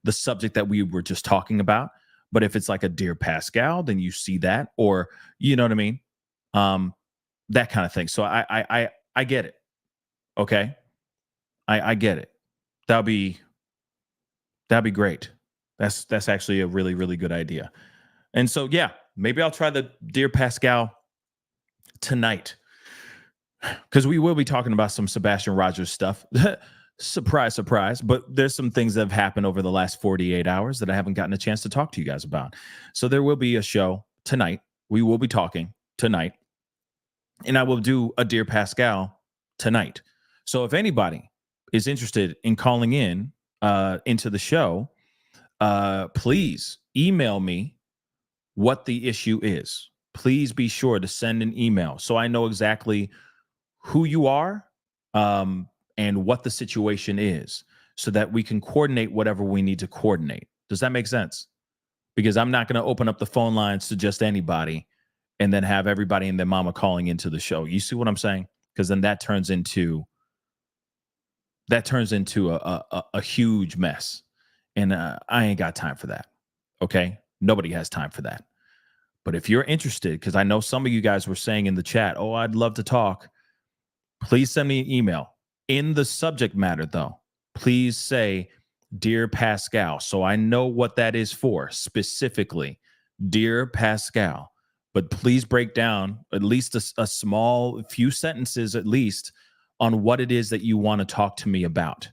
the subject that we were just talking about. But if it's like a Dear Pascal, then you see that, or you know what I mean, that kind of thing. So I get it. Okay, I get it. That'd be great. That's actually a really, really good idea. And so yeah, maybe I'll try the Dear Pascal tonight, because we will be talking about some Sebastian Rogers stuff. Surprise, surprise. But there's some things that have happened over the last 48 hours that I haven't gotten a chance to talk to you guys about. So there will be a show tonight. We will be talking tonight. And I will do a Dear Pascal tonight. So if anybody is interested in calling in into the show, please email me what the issue is. Please be sure to send an email so I know exactly who you are and what the situation is, so that we can coordinate whatever we need to coordinate. Does that make sense? Because I'm not going to open up the phone lines to just anybody and then have everybody and their mama calling into the show. You see what I'm saying? Because then that turns into a huge mess. And I ain't got time for that. Okay? Nobody has time for that. But if you're interested, because I know some of you guys were saying in the chat, oh, I'd love to talk, please send me an email. In the subject matter, though, please say, Dear Pascal, so I know what that is for specifically. Dear Pascal. But please break down at least a small few sentences, at least, on what it is that you want to talk to me about.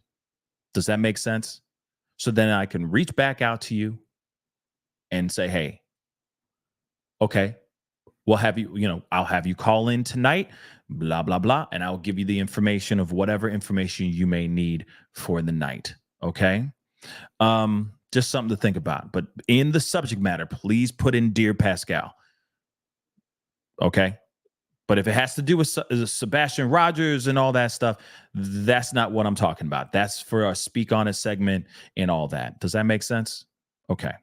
Does that make sense? So then I can reach back out to you and say, hey, okay, we'll have you, I'll have you call in tonight, blah, blah, blah. And I'll give you the information of whatever information you may need for the night. Okay. Just something to think about. But in the subject matter, please put in Dear Pascal. Okay. But if it has to do with Sebastian Rogers and all that stuff, that's not what I'm talking about. That's for our Speak On It segment and all that. Does that make sense? Okay.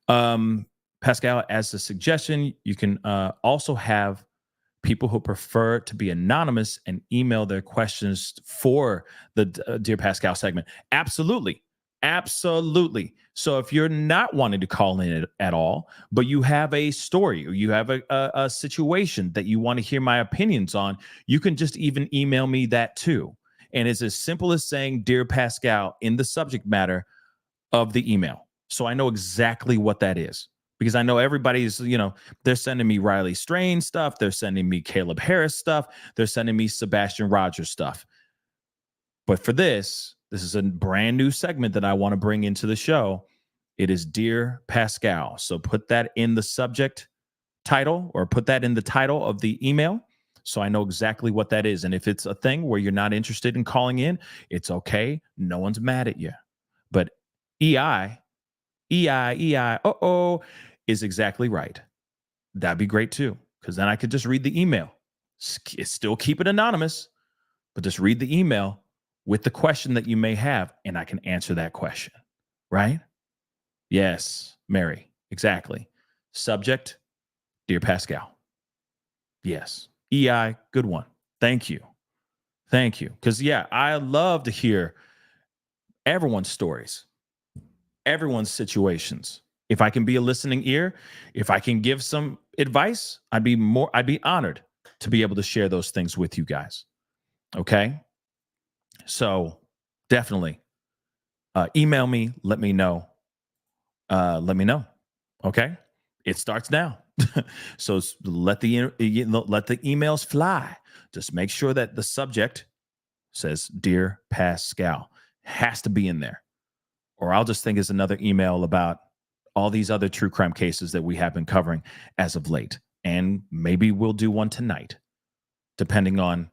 Pascal, as a suggestion, you can also have people who prefer to be anonymous and email their questions for the Dear Pascal segment. Absolutely. Absolutely. So if you're not wanting to call in at all, but you have a story or you have a situation that you want to hear my opinions on, you can just even email me that too. And it's as simple as saying Dear Pascal in the subject matter of the email. So I know exactly what that is. Because I know everybody's, they're sending me Riley Strain stuff. They're sending me Caleb Harris stuff. They're sending me Sebastian Rogers stuff. But for this is a brand new segment that I want to bring into the show. It is Dear Pascal. So put that in the subject title or put that in the title of the email so I know exactly what that is. And if it's a thing where you're not interested in calling in, it's okay. No one's mad at you. But EI, is exactly right. That'd be great too, because then I could just read the email. Still keep it anonymous, but just read the email with the question that you may have, and I can answer that question, right? Yes, Mary, exactly. Subject, Dear Pascal. Yes, EI, good one. Thank you. Thank you. Because, yeah, I love to hear everyone's stories, everyone's situations. If I can be a listening ear, if I can give some advice, I'd be honored to be able to share those things with you guys. Okay? So definitely email me, let me know. Okay? It starts now. So let the emails fly. Just make sure that the subject says Dear Pascal. Has to be in there. Or I'll just think it's another email about all these other true crime cases that we have been covering as of late. And maybe we'll do one tonight, depending on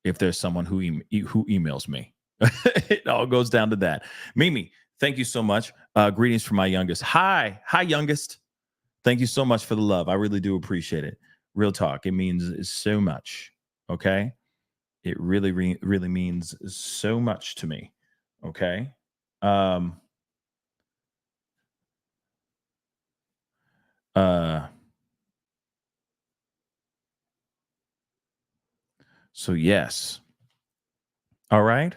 if there's someone who emails me. It all goes down to that. Mimi, thank you so much. Greetings from my youngest. Hi, youngest. Thank you so much for the love. I really do appreciate it. Real talk. It means so much. Okay? It really, really means so much to me. Okay? So yes. All right.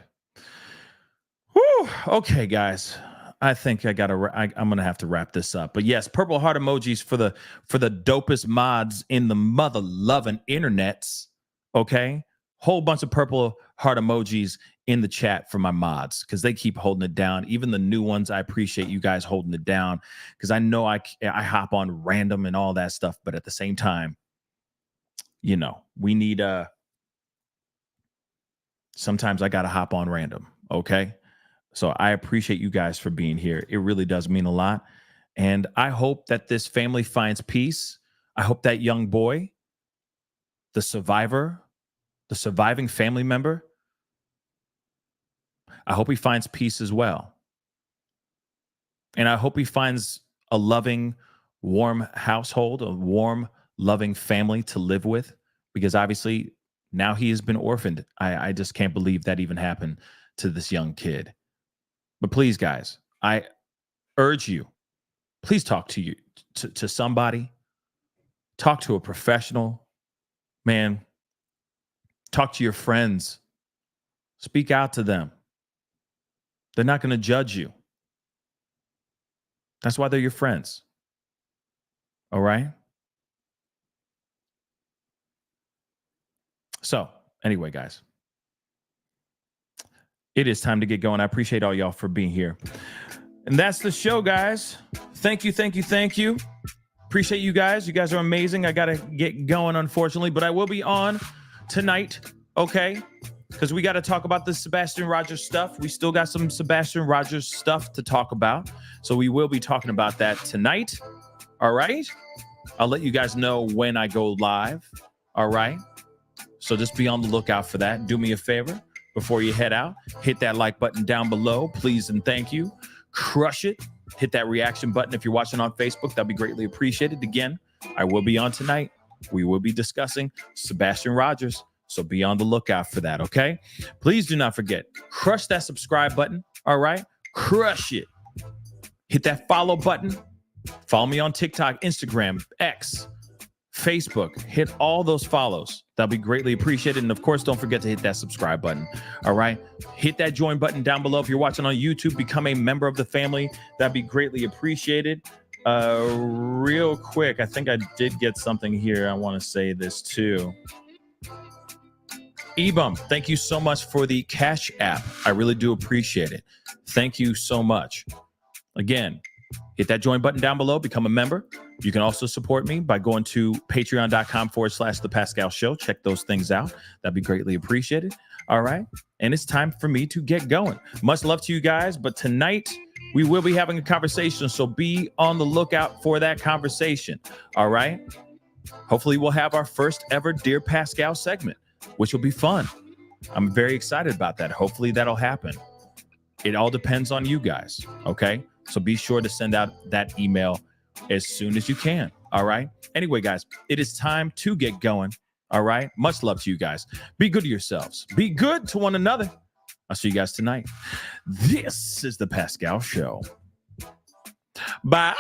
Whew. Okay, guys. I think I'm gonna have to wrap this up. But yes, purple heart emojis for the dopest mods in the mother loving internets. Okay, whole bunch of purple heart emojis in the chat for my mods because they keep holding it down. Even the new ones, I appreciate you guys holding it down because I know I hop on random and all that stuff, but at the same time, we need sometimes I gotta hop on random. Okay. So I appreciate you guys for being here. It really does mean a lot. And I hope that this family finds peace. I hope that young boy, the surviving family member, I hope he finds peace as well. And I hope he finds a loving, warm household, a warm, loving family to live with, because obviously now he has been orphaned. I just can't believe that even happened to this young kid. But please, guys, I urge you, please talk to somebody. Talk to a professional. Man, talk to your friends. Speak out to them. They're not going to judge you. That's why they're your friends. All right? So, anyway, guys, it is time to get going. I appreciate all y'all for being here. And that's the show, guys. Thank you. Appreciate you guys. You guys are amazing. I got to get going, unfortunately, but I will be on tonight okay? Because we got to talk about the Sebastian Rogers stuff. We still got some Sebastian Rogers stuff to talk about. So we will be talking about that tonight. All right? I'll let you guys know when I go live. All right? So just be on the lookout for that. Do me a favor before you head out. Hit that like button down below, please and thank you. Crush it. Hit that reaction button if you're watching on Facebook. That'd be greatly appreciated. Again, I will be on tonight. We will be discussing Sebastian Rogers. So be on the lookout for that, okay? Please do not forget, crush that subscribe button, all right? Crush it. Hit that follow button. Follow me on TikTok, Instagram, X, Facebook. Hit all those follows. That'll be greatly appreciated. And of course, don't forget to hit that subscribe button, all right? Hit that join button down below. If you're watching on YouTube, become a member of the family. That'd be greatly appreciated. Real quick, I think I did get something here. I want to say this too. Ebum, thank you so much for the Cash App. I really do appreciate it. Thank you so much. Again, hit that join button down below, become a member. You can also support me by going to patreon.com/The Pascal Show. Check those things out. That'd be greatly appreciated. All right. And it's time for me to get going. Much love to you guys. But tonight we will be having a conversation. So be on the lookout for that conversation. All right. Hopefully we'll have our first ever Dear Pascal segment, which will be fun. I'm very excited about that. Hopefully that'll happen. It all depends on you guys, okay? So be sure to send out that email as soon as you can, all right? Anyway, guys, it is time to get going, all right? Much love to you guys. Be good to yourselves. Be good to one another. I'll see you guys tonight. This is The Pascal Show. Bye.